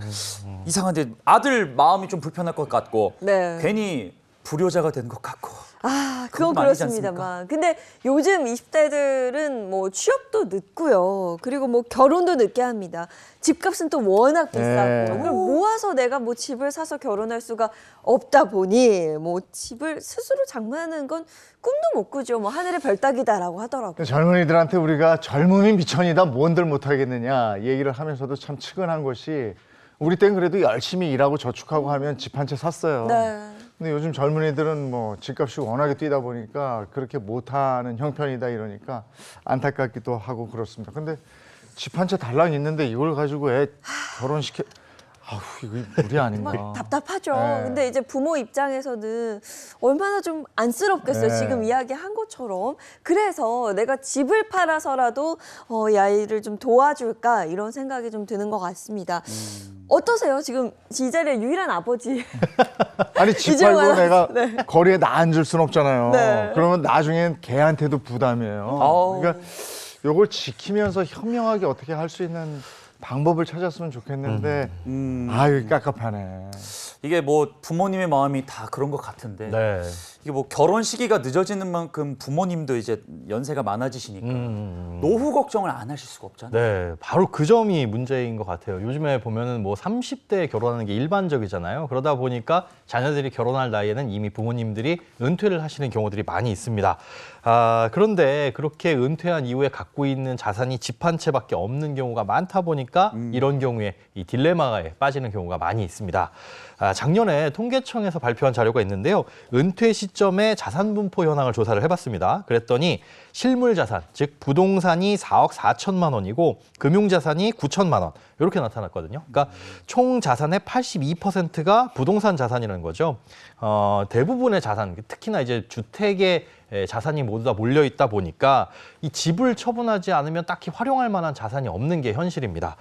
이상한데 아들 마음이 좀 불편할 것 같고 네. 괜히 불효자가 된 것 같고 아, 그건 그건 아니지 그렇습니다만. 근데 요즘 20대들은 뭐 취업도 늦고요. 그리고 뭐 결혼도 늦게 합니다. 집값은 또 워낙 비싸고. 네. 그럼 모아서 내가 뭐 집을 사서 결혼할 수가 없다 보니 뭐 집을 스스로 장만하는 건 꿈도 못 꾸죠. 뭐 하늘의 별 따기다라고 하더라고요. 젊은이들한테 우리가 젊음이 미천이다 뭔들 못하겠느냐 얘기를 하면서도 참 측은한 것이 우리 땐 그래도 열심히 일하고 저축하고 하면 집 한 채 샀어요. 네. 근데 요즘 젊은이들은 뭐 집값이 워낙에 뛰다 보니까 그렇게 못하는 형편이다 이러니까 안타깝기도 하고 그렇습니다. 근데 집 한 채 달랑 있는데 이걸 가지고 애 결혼시켜 아우 이거 무리 아닌가. 막 답답하죠. 네. 근데 이제 부모 입장에서는 얼마나 좀 안쓰럽겠어요. 네. 지금 이야기한 것처럼. 그래서 내가 집을 팔아서라도 이 아이를 좀 도와줄까 이런 생각이 좀 드는 것 같습니다. 어떠세요? 지금 이 자리에 유일한 아버지. 아니 집 이제 팔고 말하면서, 내가 네. 거리에 나앉을 순 없잖아요. 네. 그러면 나중엔 걔한테도 부담이에요. 아우. 그러니까 요걸 지키면서 현명하게 어떻게 할 수 있는 방법을 찾았으면 좋겠는데 아유 깝깝하네. 이게 뭐 부모님의 마음이 다 그런 것 같은데 네. 이게 뭐 결혼 시기가 늦어지는 만큼 부모님도 이제 연세가 많아지시니까 노후 걱정을 안 하실 수가 없잖아요. 네, 바로 그 점이 문제인 것 같아요. 요즘에 보면은 뭐 30대에 결혼하는 게 일반적이잖아요. 그러다 보니까 자녀들이 결혼할 나이에는 이미 부모님들이 은퇴를 하시는 경우들이 많이 있습니다. 그런데 그렇게 은퇴한 이후에 갖고 있는 자산이 집 한 채밖에 없는 경우가 많다 보니까 이런 경우에 이 딜레마에 빠지는 경우가 많이 있습니다. 작년에 통계청에서 발표한 자료가 있는데요. 은퇴 시점의 자산 분포 현황을 조사를 해봤습니다. 그랬더니 실물 자산, 즉 부동산이 4억 4천만 원이고 금융 자산이 9천만 원 이렇게 나타났거든요. 그러니까 총 자산의 82%가 부동산 자산이라는 거죠. 대부분의 자산, 특히나 이제 주택의 자산이 모두 다 몰려 있다 보니까 이 집을 처분하지 않으면 딱히 활용할 만한 자산이 없는 게 현실입니다.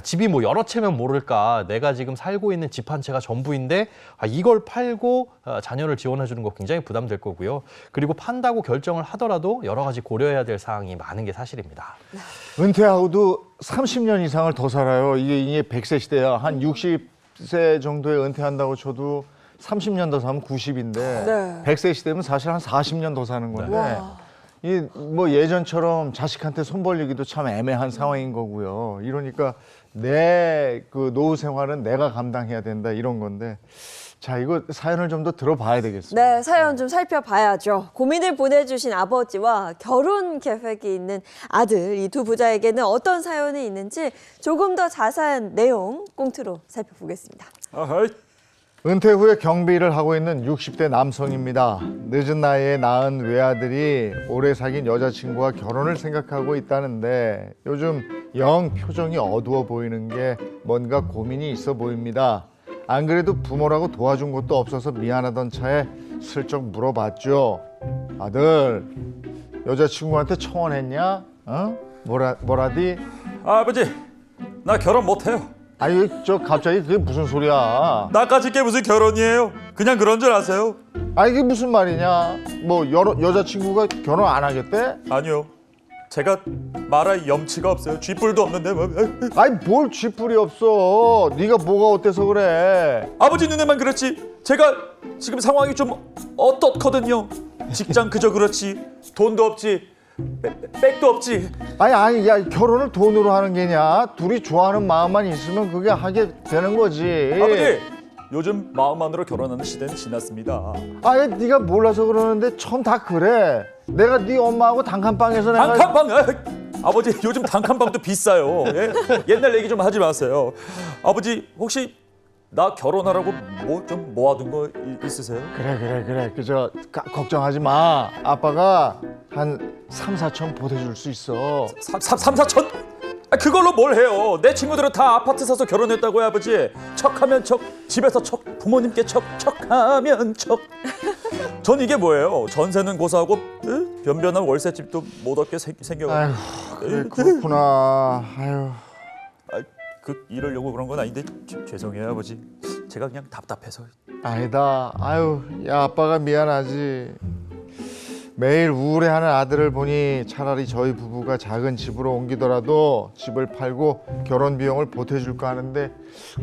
집이 뭐 여러 채면 모를까 내가 지금 살고 있는 집 한 채가 전부인데 이걸 팔고 자녀를 지원해 주는 거 굉장히 부담될 거고요. 그리고 판다고 결정을 하더라도 여러 가지 고려해야 될 사항이 많은 게 사실입니다. 은퇴하고도 30년 이상을 더 살아요. 이게 100세 시대야. 한 60세 정도에 은퇴한다고 쳐도 30년 더 사면 90인데 네. 100세 시대면 사실 한 40년 더 사는 건데 와. 이 뭐 예전처럼 자식한테 손 벌리기도 참 애매한 상황인 거고요. 이러니까 내 그 노후 생활은 내가 감당해야 된다 이런 건데 자 이거 사연을 좀 더 들어봐야 되겠습니다. 네, 사연 좀 살펴봐야죠. 고민을 보내주신 아버지와 결혼 계획이 있는 아들, 이 두 부자에게는 어떤 사연이 있는지 조금 더 자세한 내용 꽁트로 살펴보겠습니다. 아하이. 은퇴 후에 경비를 하고 있는 60대 남성입니다. 늦은 나이에 낳은 외아들이 오래 사귄 여자친구와 결혼을 생각하고 있다는데 요즘 영 표정이 어두워 보이는 게 뭔가 고민이 있어 보입니다. 안 그래도 부모라고 도와준 것도 없어서 미안하던 차에 슬쩍 물어봤죠. 아들, 여자친구한테 청혼했냐? 어? 뭐라디? 아버지 나 결혼 못해요. 아니 저 갑자기 그게 무슨 소리야? 나까지 게 무슨 결혼이에요? 그냥 그런 줄 아세요? 아 이게 무슨 말이냐? 뭐 여자친구가 결혼 안 하겠대? 아니요. 제가 말할 염치가 없어요. 쥐뿔도 없는데 뭐. 아니 뭘 쥐뿔이 없어? 네가 뭐가 어때서 그래? 아버지 눈에만 그렇지. 제가 지금 상황이 좀 어떻거든요. 직장 그저 그렇지. 돈도 없지. 백도 없지. 아니 야 결혼을 돈으로 하는 게냐? 둘이 좋아하는 마음만 있으면 그게 하게 되는 거지. 아버지 요즘 마음만으로 결혼하는 시대는 지났습니다. 아니 네가 몰라서 그러는데 전 다 그래. 내가 네 엄마하고 단칸방에서 내가 단칸방 아버지 요즘 단칸방도 비싸요. 예? 옛날 얘기 좀 하지 마세요. 아버지 혹시 나 결혼하라고 뭐 좀 모아둔 거 있으세요? 그래 그저 걱정하지 마. 아빠가 한 3, 4천 보태줄 수 있어. 3, 4천? 그걸로 뭘 해요? 내 친구들은 다 아파트 사서 결혼했다고요, 아버지. 척하면 척, 집에서 척, 부모님께 척, 척하면 척. 전 이게 뭐예요? 전세는 고사하고 변변한 월세집도 못 얻게 생겨가지고. 아휴 그래 그렇구나. 아휴. 이러려고 그런 건 아닌데 죄송해요, 아버지. 제가 그냥 답답해서. 아니다. 아유, 야 아빠가 미안하지. 매일 우울해하는 아들을 보니 차라리 저희 부부가 작은 집으로 옮기더라도 집을 팔고 결혼 비용을 보태줄까 하는데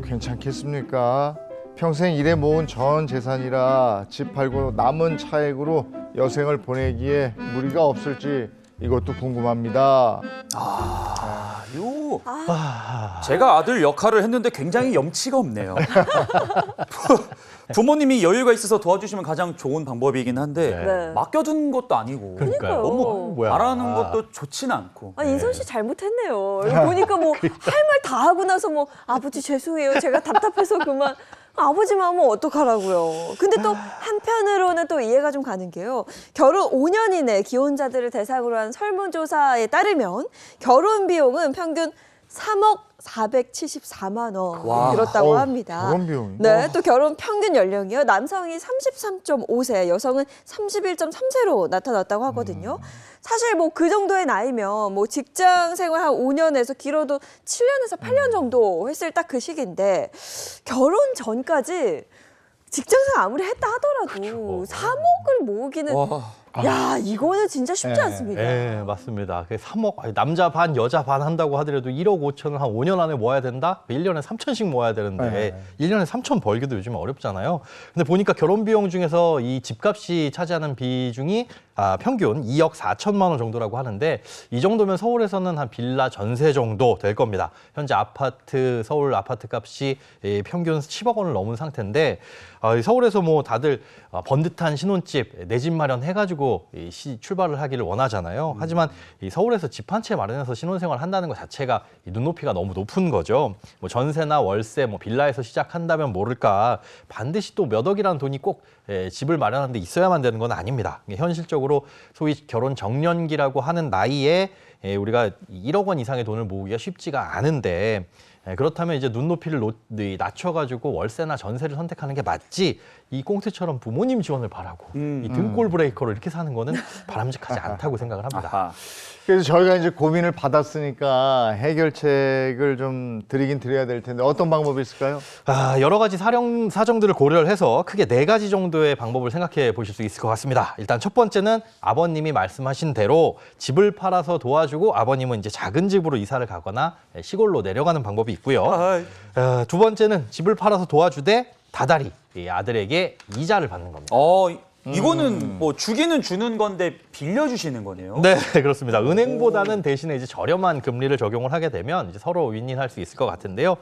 괜찮겠습니까? 평생 일해 모은 전 재산이라 집 팔고 남은 차액으로 여생을 보내기에 무리가 없을지 이것도 궁금합니다. 제가 아들 역할을 했는데 굉장히 염치가 없네요. 부모님이 여유가 있어서 도와주시면 가장 좋은 방법이긴 한데 네. 맡겨둔 것도 아니고 그러니까요. 너무 뭐야. 바라는 것도 좋지는 않고. 아, 인선 씨 잘못했네요. 이거 보니까 뭐 할 말 다 하고 나서 뭐 아버지 죄송해요. 제가 답답해서 그만. 아버지 마음은 어떡하라고요. 근데 또 한편으로는 또 이해가 좀 가는 게요. 결혼 5년 이내 기혼자들을 대상으로 한 설문조사에 따르면 결혼 비용은 평균 3억 474만 원 와. 들었다고 합니다. 결혼 비용이? 네, 또 결혼 평균 연령이요. 남성이 33.5세, 여성은 31.3세로 나타났다고 하거든요. 사실 뭐 그 정도의 나이면 뭐 직장 생활 한 5년에서 길어도 7년에서 8년 정도 했을 딱 그 시기인데 결혼 전까지 직장 생활 아무리 했다 하더라도 3억을 모으기는 야, 이거는 진짜 쉽지 않습니다. 네, 맞습니다. 3억, 남자 반, 여자 반 한다고 하더라도 1억 5천을 한 5년 안에 모아야 된다? 1년에 3천씩 모아야 되는데 1년에 3천 벌기도 요즘 어렵잖아요. 근데 보니까 결혼 비용 중에서 이 집값이 차지하는 비중이 평균 2억 4천만 원 정도라고 하는데 이 정도면 서울에서는 한 빌라 전세 정도 될 겁니다. 현재 서울 아파트 값이 평균 10억 원을 넘은 상태인데 서울에서 뭐 다들 번듯한 신혼집, 내 집 마련해가지고 출발을 하기를 원하잖아요. 하지만 이 서울에서 집 한 채 마련해서 신혼생활 한다는 것 자체가 이 눈높이가 너무 높은 거죠. 뭐 전세나 월세, 뭐 빌라에서 시작한다면 모를까 반드시 또 몇 억이라는 돈이 꼭 집을 마련하는 데 있어야만 되는 건 아닙니다. 현실적으로 소위 결혼 정년기라고 하는 나이에 우리가 1억 원 이상의 돈을 모으기가 쉽지가 않은데 그렇다면 이제 눈높이를 낮춰가지고 월세나 전세를 선택하는 게 맞지 이 꽁트처럼 부모님 지원을 바라고 이 등골 브레이커로 이렇게 사는 거는 바람직하지 않다고 생각을 합니다. 아하. 그래서 저희가 이제 고민을 받았으니까 해결책을 좀 드리긴 드려야 될 텐데 어떤 방법이 있을까요? 여러 가지 사정들을 고려를 해서 크게 4가지 정도의 방법을 생각해 보실 수 있을 것 같습니다. 일단 첫 번째는 아버님이 말씀하신 대로 집을 팔아서 도와주고 아버님은 이제 작은 집으로 이사를 가거나 시골로 내려가는 방법이 있고요. 두 번째는 집을 팔아서 도와주되 다달이 이 아들에게 이자를 받는 겁니다. 이거는 뭐 주기는 주는 건데 빌려주시는 거네요. 네, 그렇습니다. 은행보다는 대신에 이제 저렴한 금리를 적용을 하게 되면 이제 서로 윈윈할 수 있을 것 같은데요.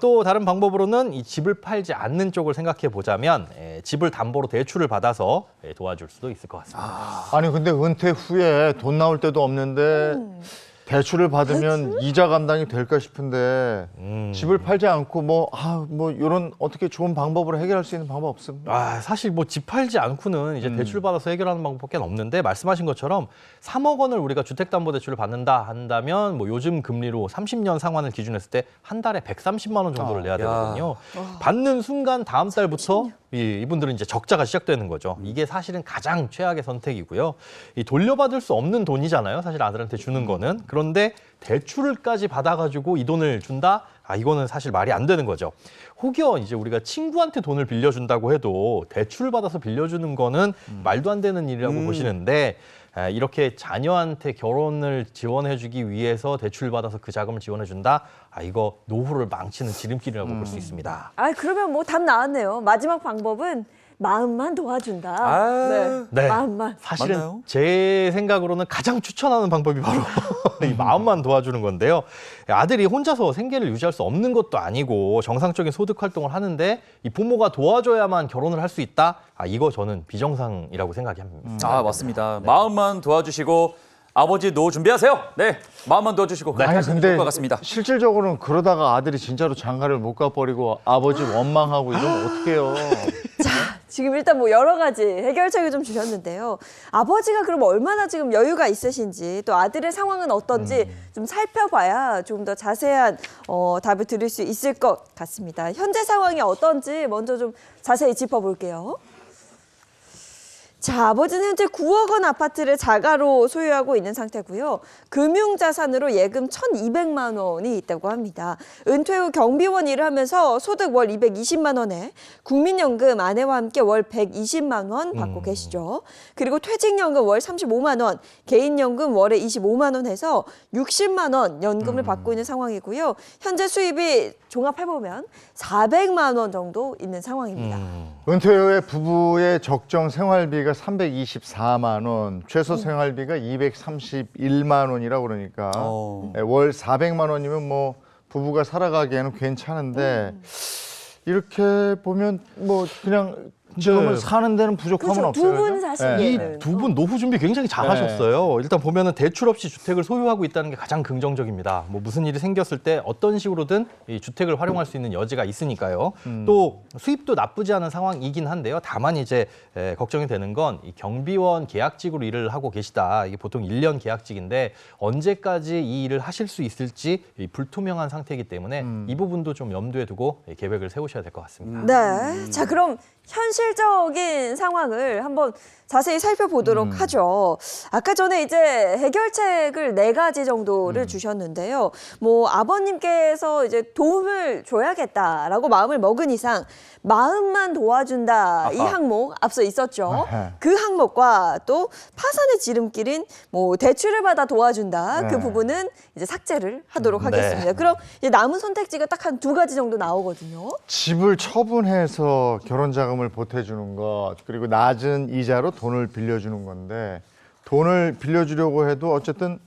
또 다른 방법으로는 이 집을 팔지 않는 쪽을 생각해 보자면 집을 담보로 대출을 받아서 도와줄 수도 있을 것 같습니다. 아니 근데 은퇴 후에 돈 나올 때도 없는데 대출을 받으면 이자 감당이 될까 싶은데 집을 팔지 않고 뭐 이런 어떻게 좋은 방법으로 해결할 수 있는 방법 없습니까? 사실 뭐 집 팔지 않고는 이제 대출 받아서 해결하는 방법밖에 없는데 말씀하신 것처럼 3억 원을 우리가 주택담보대출을 받는다 한다면 뭐 요즘 금리로 30년 상환을 기준했을 때 한 달에 130만 원 정도를 내야 되거든요. 받는 순간 다음 달부터 이분들은 이제 적자가 시작되는 거죠. 이게 사실은 가장 최악의 선택이고요. 돌려받을 수 없는 돈이잖아요. 사실 아들한테 주는 거는. 그런데 대출을까지 받아가지고 이 돈을 준다? 이거는 사실 말이 안 되는 거죠. 혹여 이제 우리가 친구한테 돈을 빌려준다고 해도 대출을 받아서 빌려주는 거는 말도 안 되는 일이라고 보시는데 이렇게 자녀한테 결혼을 지원해주기 위해서 대출 받아서 그 자금을 지원해준다? 이거 노후를 망치는 지름길이라고 볼 수 있습니다. 그러면 뭐 답 나왔네요. 마지막 방법은 마음만 도와준다. 네. 마음만. 사실은 맞나요? 제 생각으로는 가장 추천하는 방법이 바로 이 마음만 도와주는 건데요. 아들이 혼자서 생계를 유지할 수 없는 것도 아니고 정상적인 소득 활동을 하는데 이 부모가 도와줘야만 결혼을 할 수 있다? 이거 저는 비정상이라고 생각합니다. 맞습니다. 마음만 도와주시고 아버지 노후 준비하세요. 네, 마음만 도와주시고 그렇게 아니 하시면 좋을 것 같습니다. 실질적으로는 그러다가 아들이 진짜로 장가를 못 가버리고 아버지 원망하고 이러면 어떡해요? 지금 일단 뭐 여러 가지 해결책을 좀 주셨는데요. 아버지가 그럼 얼마나 지금 여유가 있으신지 또 아들의 상황은 어떤지 좀 살펴봐야 좀 더 자세한 답을 드릴 수 있을 것 같습니다. 현재 상황이 어떤지 먼저 좀 자세히 짚어볼게요. 자, 아버지는 현재 9억 원 아파트를 자가로 소유하고 있는 상태고요. 금융자산으로 예금 1,200만 원이 있다고 합니다. 은퇴 후 경비원 일을 하면서 소득 월 220만 원에 국민연금 아내와 함께 월 120만 원 받고 계시죠. 그리고 퇴직연금 월 35만 원, 개인연금 월에 25만 원 해서 60만 원 연금을 받고 있는 상황이고요. 현재 수입이 종합해보면 400만 원 정도 있는 상황입니다. 은퇴 후에 부부의 적정 생활비가 324만 원, 최소 생활비가 231만 원이라고 그러니까 월 400만 원이면 뭐 부부가 살아가기에는 괜찮은데 이렇게 보면 뭐 그냥 지금은 사는 데는 부족함은 그렇죠. 없어요. 두 분 그죠? 사시기에는. 이 두 분 노후 준비 굉장히 잘하셨어요. 일단 보면은 대출 없이 주택을 소유하고 있다는 게 가장 긍정적입니다. 뭐 무슨 일이 생겼을 때 어떤 식으로든 이 주택을 활용할 수 있는 여지가 있으니까요. 또 수입도 나쁘지 않은 상황이긴 한데요. 다만 이제 걱정이 되는 건 이 경비원 계약직으로 일을 하고 계시다. 이게 보통 1년 계약직인데 언제까지 이 일을 하실 수 있을지 이 불투명한 상태이기 때문에 이 부분도 좀 염두에 두고 계획을 세우셔야 될 것 같습니다. 네. 자, 그럼 현실적인 상황을 한번 자세히 살펴보도록 하죠. 아까 전에 이제 해결책을 4가지 정도를 주셨는데요. 뭐 아버님께서 이제 도움을 줘야겠다라고 마음을 먹은 이상 마음만 도와준다 이 항목 앞서 있었죠. 그 항목과 또 파산의 지름길인 뭐 대출을 받아 도와준다 그 부분은 이제 삭제를 하도록 하겠습니다. 그럼 이제 남은 선택지가 딱 한 2가지 정도 나오거든요. 집을 처분해서 결혼 자금을 보태주는 것, 그리고 낮은 이자로 돈을 빌려주는 건데 돈을 빌려주려고 해도 어쨌든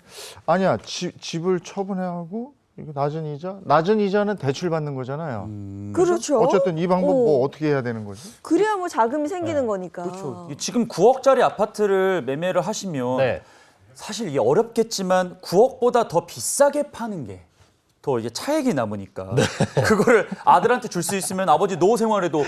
아니야 집을 처분해하고 이거 낮은 이자는 대출 받는 거잖아요. 그렇죠. 어쨌든 이 방법 뭐 어떻게 해야 되는 거지? 그래야 뭐 자금이 생기는 거니까. 그렇죠. 지금 9억짜리 아파트를 매매를 하시면 네. 사실 이게 어렵겠지만 9억보다 더 비싸게 파는 게 더 이제 차액이 남으니까 그거를 아들한테 줄 수 있으면 아버지 노후 생활에도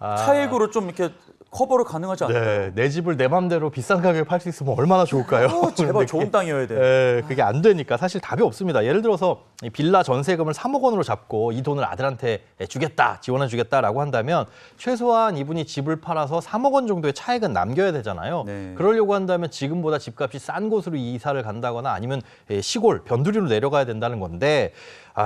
차액으로 좀 이렇게 커버를 가능하지 않을까요? 네, 내 집을 내 맘대로 비싼 가격에 팔 수 있으면 얼마나 좋을까요? 제발 근데 좋은 땅이어야 돼. 네, 그게 안 되니까 사실 답이 없습니다. 예를 들어서 이 빌라 전세금을 3억 원으로 잡고 이 돈을 아들한테 주겠다, 지원해 주겠다라고 한다면 최소한 이분이 집을 팔아서 3억 원 정도의 차액은 남겨야 되잖아요. 네. 그러려고 한다면 지금보다 집값이 싼 곳으로 이사를 간다거나 아니면 시골, 변두리로 내려가야 된다는 건데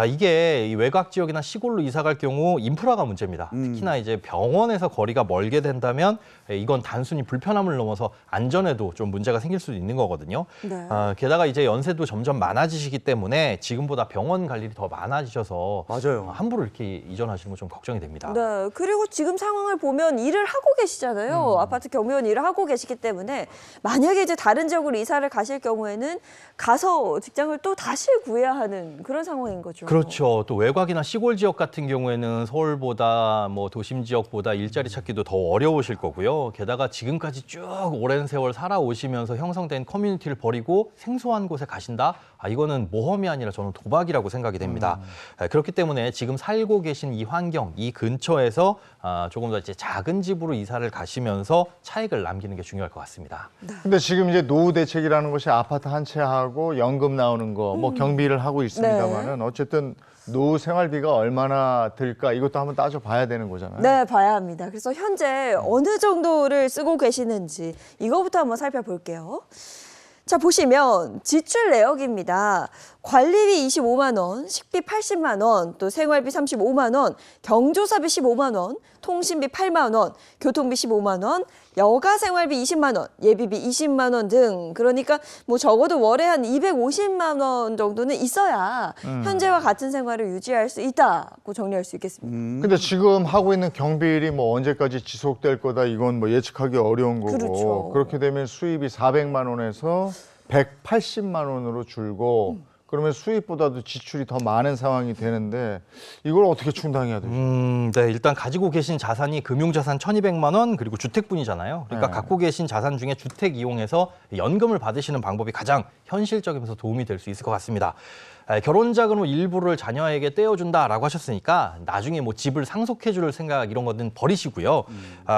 이게 이 외곽 지역이나 시골로 이사 갈 경우 인프라가 문제입니다. 특히나 이제 병원에서 거리가 멀게 된다면 이건 단순히 불편함을 넘어서 안전에도 좀 문제가 생길 수도 있는 거거든요. 네. 게다가 이제 연세도 점점 많아지시기 때문에 지금보다 병원 갈 일이 더 많아지셔서 맞아요. 함부로 이렇게 이전하시는 건 좀 걱정이 됩니다. 네, 그리고 지금 상황을 보면 일을 하고 계시잖아요. 아파트 경비원 일을 하고 계시기 때문에 만약에 이제 다른 지역으로 이사를 가실 경우에는 가서 직장을 또 다시 구해야 하는 그런 상황인 거죠. 그렇죠. 또 외곽이나 시골 지역 같은 경우에는 서울보다 뭐 도심 지역보다 일자리 찾기도 더 어려우실 거고요. 게다가 지금까지 쭉 오랜 세월 살아오시면서 형성된 커뮤니티를 버리고 생소한 곳에 가신다? 이거는 모험이 아니라 저는 도박이라고 생각이 됩니다. 그렇기 때문에 지금 살고 계신 이 환경, 이 근처에서 조금 더 이제 작은 집으로 이사를 가시면서 차익을 남기는 게 중요할 것 같습니다. 근데 지금 이제 노후 대책이라는 것이 아파트 한 채 하고 연금 나오는 거, 뭐 경비를 하고 있습니다만은 어쨌든 노후 생활비가 얼마나 들까 이것도 한번 따져봐야 되는 거잖아요. 네, 봐야 합니다. 그래서 현재 어느 정도를 쓰고 계시는지 이거부터 한번 살펴볼게요. 자, 보시면 지출 내역입니다. 관리비 25만 원, 식비 80만 원, 또 생활비 35만 원, 경조사비 15만 원, 통신비 8만 원, 교통비 15만 원, 여가 생활비 20만 원, 예비비 20만 원 등 그러니까 뭐 적어도 월에 한 250만 원 정도는 있어야 현재와 같은 생활을 유지할 수 있다고 정리할 수 있겠습니다. 근데 지금 하고 있는 경비일이 뭐 언제까지 지속될 거다 이건 뭐 예측하기 어려운 거고 그렇죠. 그렇게 되면 수입이 400만 원에서 180만 원으로 줄고 그러면 수입보다도 지출이 더 많은 상황이 되는데 이걸 어떻게 충당해야 되죠? 네, 일단 가지고 계신 자산이 금융자산 1,200만 원 그리고 주택분이잖아요. 그러니까 네. 갖고 계신 자산 중에 주택 이용해서 연금을 받으시는 방법이 가장 현실적이면서 도움이 될 수 있을 것 같습니다. 결혼 자금으로 일부를 자녀에게 떼어준다라고 하셨으니까 나중에 뭐 집을 상속해줄 생각 이런 거는 버리시고요.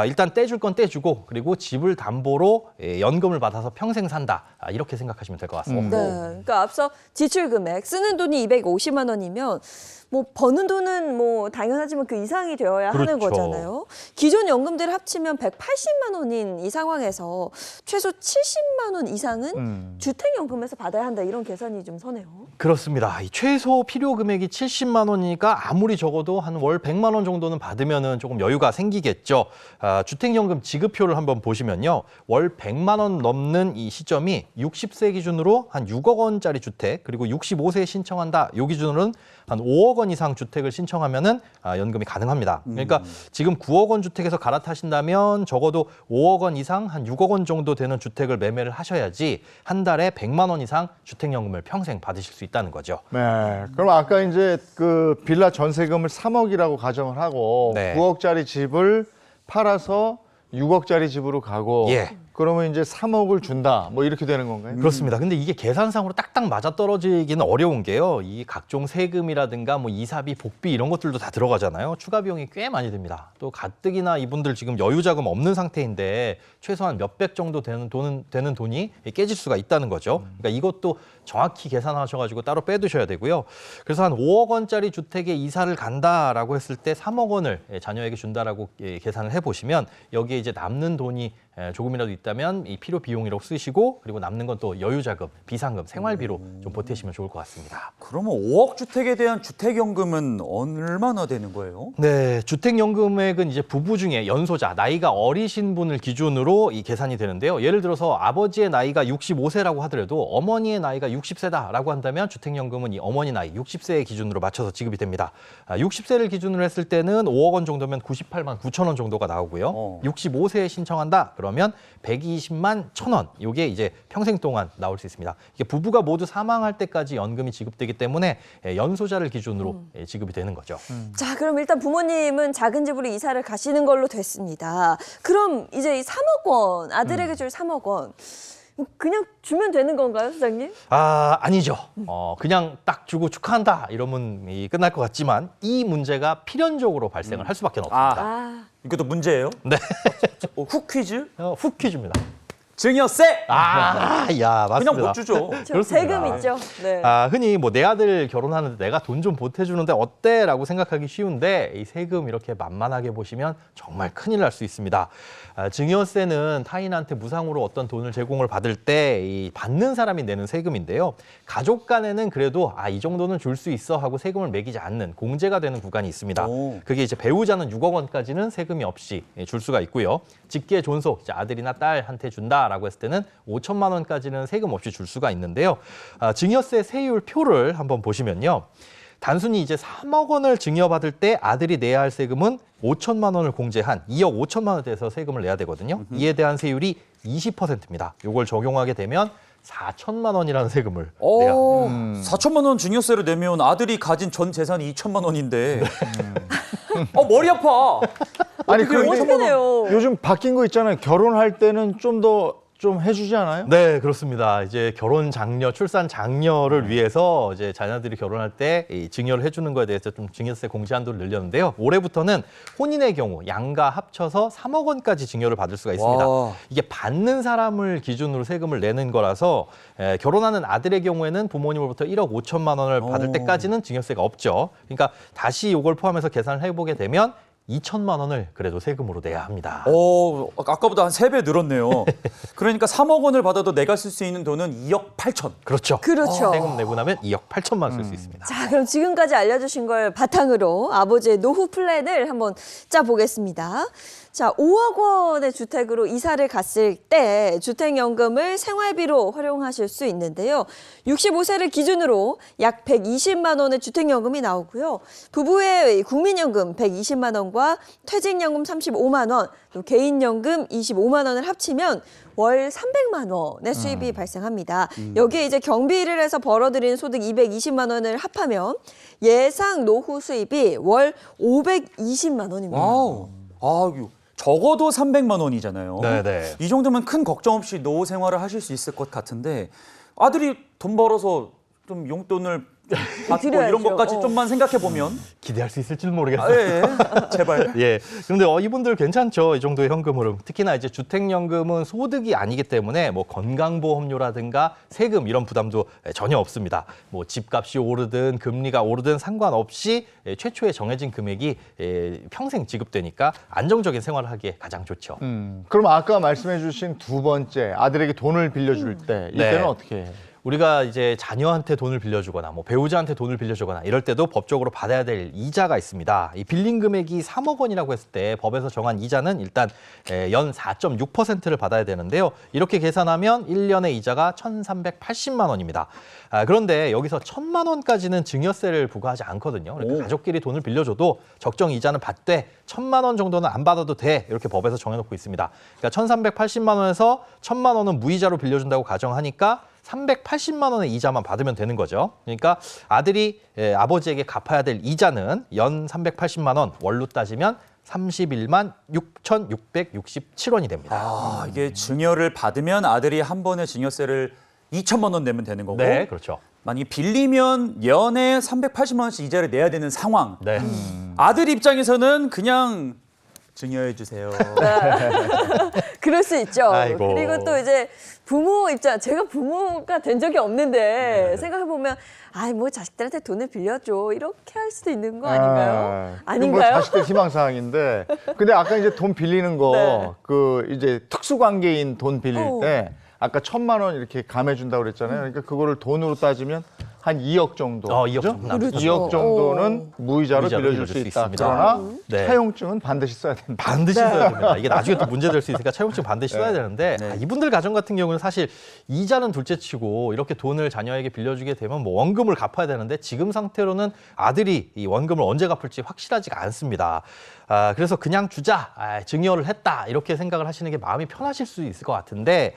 일단 떼줄 건 떼주고 그리고 집을 담보로 연금을 받아서 평생 산다. 이렇게 생각하시면 될 것 같습니다. 네, 그러니까 앞서 지출 금액 쓰는 돈이 250만 원이면 뭐 버는 돈은 뭐 당연하지만 그 이상이 되어야 하는 그렇죠. 거잖아요. 기존 연금들을 합치면 180만 원인 이 상황에서 최소 70만 원 이상은 주택연금에서 받아야 한다 이런 계산이 좀 서네요. 그렇습니다. 이 최소 필요 금액이 70만 원이니까 아무리 적어도 한 월 100만 원 정도는 받으면은 조금 여유가 생기겠죠. 주택연금 지급표를 한번 보시면요. 월 100만 원 넘는 이 시점이 60세 기준으로 한 6억 원짜리 주택 그리고 65세에 신청한다. 요 기준으로는 한 5억 원 이상 주택을 신청하면은 연금이 가능합니다. 그러니까 지금 9억 원 주택에서 갈아타신다면 적어도 5억 원 이상 한 6억 원 정도 되는 주택을 매매를 하셔야지 한 달에 100만 원 이상 주택연금을 평생 받으실 수 있다는 거죠. 네. 그럼 아까 이제 그 빌라 전세금을 3억이라고 가정을 하고 네. 9억짜리 집을 팔아서 6억짜리 집으로 가고 예. 그러면 이제 3억을 준다. 뭐 이렇게 되는 건가요? 그렇습니다. 근데 이게 계산상으로 딱딱 맞아떨어지기는 어려운 게요. 이 각종 세금이라든가 뭐 이사비, 복비 이런 것들도 다 들어가잖아요. 추가 비용이 꽤 많이 듭니다. 또 가뜩이나 이분들 지금 여유자금 없는 상태인데 최소한 몇백 정도 되는 돈이 깨질 수가 있다는 거죠. 그러니까 이것도 정확히 계산하셔가지고 따로 빼두셔야 되고요. 그래서 한 5억 원짜리 주택에 이사를 간다라고 했을 때 3억 원을 자녀에게 준다라고 계산을 해보시면 여기에 이제 남는 돈이 조금이라도 있다면 이 필요 비용이라고 쓰시고 그리고 남는 건 또 여유자금, 비상금, 생활비로 좀 보태시면 좋을 것 같습니다. 그러면 5억 주택에 대한 주택연금은 얼마나 되는 거예요? 네, 주택연금액은 이제 부부 중에 연소자, 나이가 어리신 분을 기준으로 이 계산이 되는데요. 예를 들어서 아버지의 나이가 65세라고 하더라도 어머니의 나이가 60세다라고 한다면 주택연금은 이 어머니 나이 60세의 기준으로 맞춰서 지급이 됩니다. 60세를 기준으로 했을 때는 5억 원 정도면 98만 9천 원 정도가 나오고요. 65세에 신청한다 그러면 120만 1천 원. 이게 이제 평생 동안 나올 수 있습니다. 이게 부부가 모두 사망할 때까지 연금이 지급되기 때문에 연소자를 기준으로 지급이 되는 거죠. 자, 그럼 일단 부모님은 작은 집으로 이사를 가시는 걸로 됐습니다. 그럼 이제 이 3억 원, 아들에게 줄 3억 원 그냥 주면 되는 건가요, 소장님? 아니죠. 그냥 딱 주고 축하한다 이러면 끝날 것 같지만 이 문제가 필연적으로 발생을 할 수밖에 없습니다. 이것도 문제예요? 네. 훅 퀴즈? 훅 퀴즈입니다. 증여세! 야, 맞습니다. 그냥 못 주죠. 저 세금 있죠. 네. 흔히 뭐 내 아들 결혼하는데 내가 돈 좀 보태주는데 어때? 라고 생각하기 쉬운데 이 세금 이렇게 만만하게 보시면 정말 큰일 날 수 있습니다. 증여세는 타인한테 무상으로 어떤 돈을 제공을 받을 때 이 받는 사람이 내는 세금인데요. 가족 간에는 그래도 이 정도는 줄 수 있어 하고 세금을 매기지 않는 공제가 되는 구간이 있습니다. 그게 이제 배우자는 6억 원까지는 세금이 없이 줄 수가 있고요. 직계 존속, 이제 아들이나 딸한테 준다라고 했을 때는 5천만 원까지는 세금 없이 줄 수가 있는데요. 증여세 세율 표를 한번 보시면요. 단순히 이제 3억 원을 증여받을 때 아들이 내야 할 세금은 5천만 원을 공제한 2억 5천만 원대에서 세금을 내야 되거든요. 이에 대한 세율이 20%입니다. 이걸 적용하게 되면 4천만 원이라는 세금을 내야 합니다. 4천만 원 증여세를 내면 아들이 가진 전 재산이 2천만 원인데 머리 아파. 아니 어떻게 그런데 어떻게 돼요? 요즘 바뀐 거 있잖아요. 결혼할 때는 좀 더 좀 해주지 않아요? 네, 그렇습니다. 이제 결혼 장려, 출산 장려를 위해서 이제 자녀들이 결혼할 때 이 증여를 해주는 거에 대해서 좀 증여세 공제 한도를 늘렸는데요. 올해부터는 혼인의 경우 양가 합쳐서 3억 원까지 증여를 받을 수가 있습니다. 와. 이게 받는 사람을 기준으로 세금을 내는 거라서 결혼하는 아들의 경우에는 부모님으로부터 1억 5천만 원을 받을 때까지는 증여세가 없죠. 그러니까 다시 이걸 포함해서 계산을 해보게 되면 2천만 원을 그래도 세금으로 내야 합니다. 아까보다 한 3배 늘었네요. 그러니까 3억 원을 받아도 내가 쓸 수 있는 돈은 2억 8천. 그렇죠. 그렇죠. 세금 내고 나면 2억 8천만 원 쓸 수 있습니다. 자, 그럼 지금까지 알려주신 걸 바탕으로 아버지의 노후 플랜을 한번 짜보겠습니다. 자, 5억 원의 주택으로 이사를 갔을 때 주택연금을 생활비로 활용하실 수 있는데요. 65세를 기준으로 약 120만 원의 주택연금이 나오고요. 부부의 국민연금 120만 원과 퇴직연금 35만 원, 또 개인연금 25만 원을 합치면 월 300만 원의 수입이 발생합니다. 여기에 이제 경비를 해서 벌어들인 소득 220만 원을 합하면 예상 노후 수입이 월 520만 원입니다. 와우. 적어도 300만 원이잖아요. 네네. 이 정도면 큰 걱정 없이 노후 생활을 하실 수 있을 것 같은데 아들이 돈 벌어서 좀 용돈을 받고 드려야죠. 이런 것까지 좀만 생각해 보면 기대할 수 있을지는 모르겠어요. 예, 제발. 예. 그런데 이분들 괜찮죠. 이 정도의 현금 흐름. 특히나 이제 주택연금은 소득이 아니기 때문에 뭐 건강보험료라든가 세금 이런 부담도 전혀 없습니다. 뭐 집값이 오르든 금리가 오르든 상관없이 최초에 정해진 금액이 평생 지급되니까 안정적인 생활을 하기에 가장 좋죠. 그럼 아까 말씀해주신 두 번째 아들에게 돈을 빌려줄 때 이때는 네. 어떻게 해요? 우리가 이제 자녀한테 돈을 빌려주거나 뭐 배우자한테 돈을 빌려주거나 이럴 때도 법적으로 받아야 될 이자가 있습니다. 이 빌린 금액이 3억 원이라고 했을 때 법에서 정한 이자는 일단 연 4.6%를 받아야 되는데요. 이렇게 계산하면 1년의 이자가 1,380만 원입니다. 그런데 여기서 1,000만 원까지는 증여세를 부과하지 않거든요. 그러니까 가족끼리 돈을 빌려줘도 적정 이자는 받되 1,000만 원 정도는 안 받아도 돼. 이렇게 법에서 정해놓고 있습니다. 그러니까 1,380만 원에서 1,000만 원은 무이자로 빌려준다고 가정하니까 380만 원의 이자만 받으면 되는 거죠. 그러니까 아들이 아버지에게 갚아야 될 이자는 연 380만 원, 월로 따지면 31만 6,667원이 됩니다. 아, 이게 증여를 받으면 아들이 한 번에 증여세를 2천만 원 내면 되는 거고 네, 그렇죠. 만약에 빌리면 연에 380만 원씩 이자를 내야 되는 상황. 네. 아들 입장에서는 그냥 증여해 주세요. 그럴 수 있죠. 아이고. 그리고 또 이제 부모 입장, 제가 부모가 된 적이 없는데 생각해보면 아이 뭐 자식들한테 돈을 빌려줘 이렇게 할 수도 있는 거 아닌가요? 아닌가요? 뭐 자식들 희망사항인데. 근데 아까 이제 돈 빌리는 거, 네. 그 이제 특수관계인 돈 빌릴 어. 때 아까 1,000만 원 이렇게 감해준다고 그랬잖아요. 그러니까 그거를 돈으로 따지면 한 2억 정도. 2억 그죠? 정도 남죠. 2억 정도는 무이자로 빌려줄 수 있다. 있습니다. 그러나 네. 차용증은 반드시 써야 된다. 반드시 써야 됩니다. 이게 나중에 또 문제될 수 있으니까 차용증 반드시 써야 되는데 네. 이분들 가정 같은 경우는 사실 이자는 둘째치고 이렇게 돈을 자녀에게 빌려주게 되면 뭐 원금을 갚아야 되는데 지금 상태로는 아들이 이 원금을 언제 갚을지 확실하지가 않습니다. 그래서 그냥 주자, 증여를 했다 이렇게 생각을 하시는 게 마음이 편하실 수 있을 것 같은데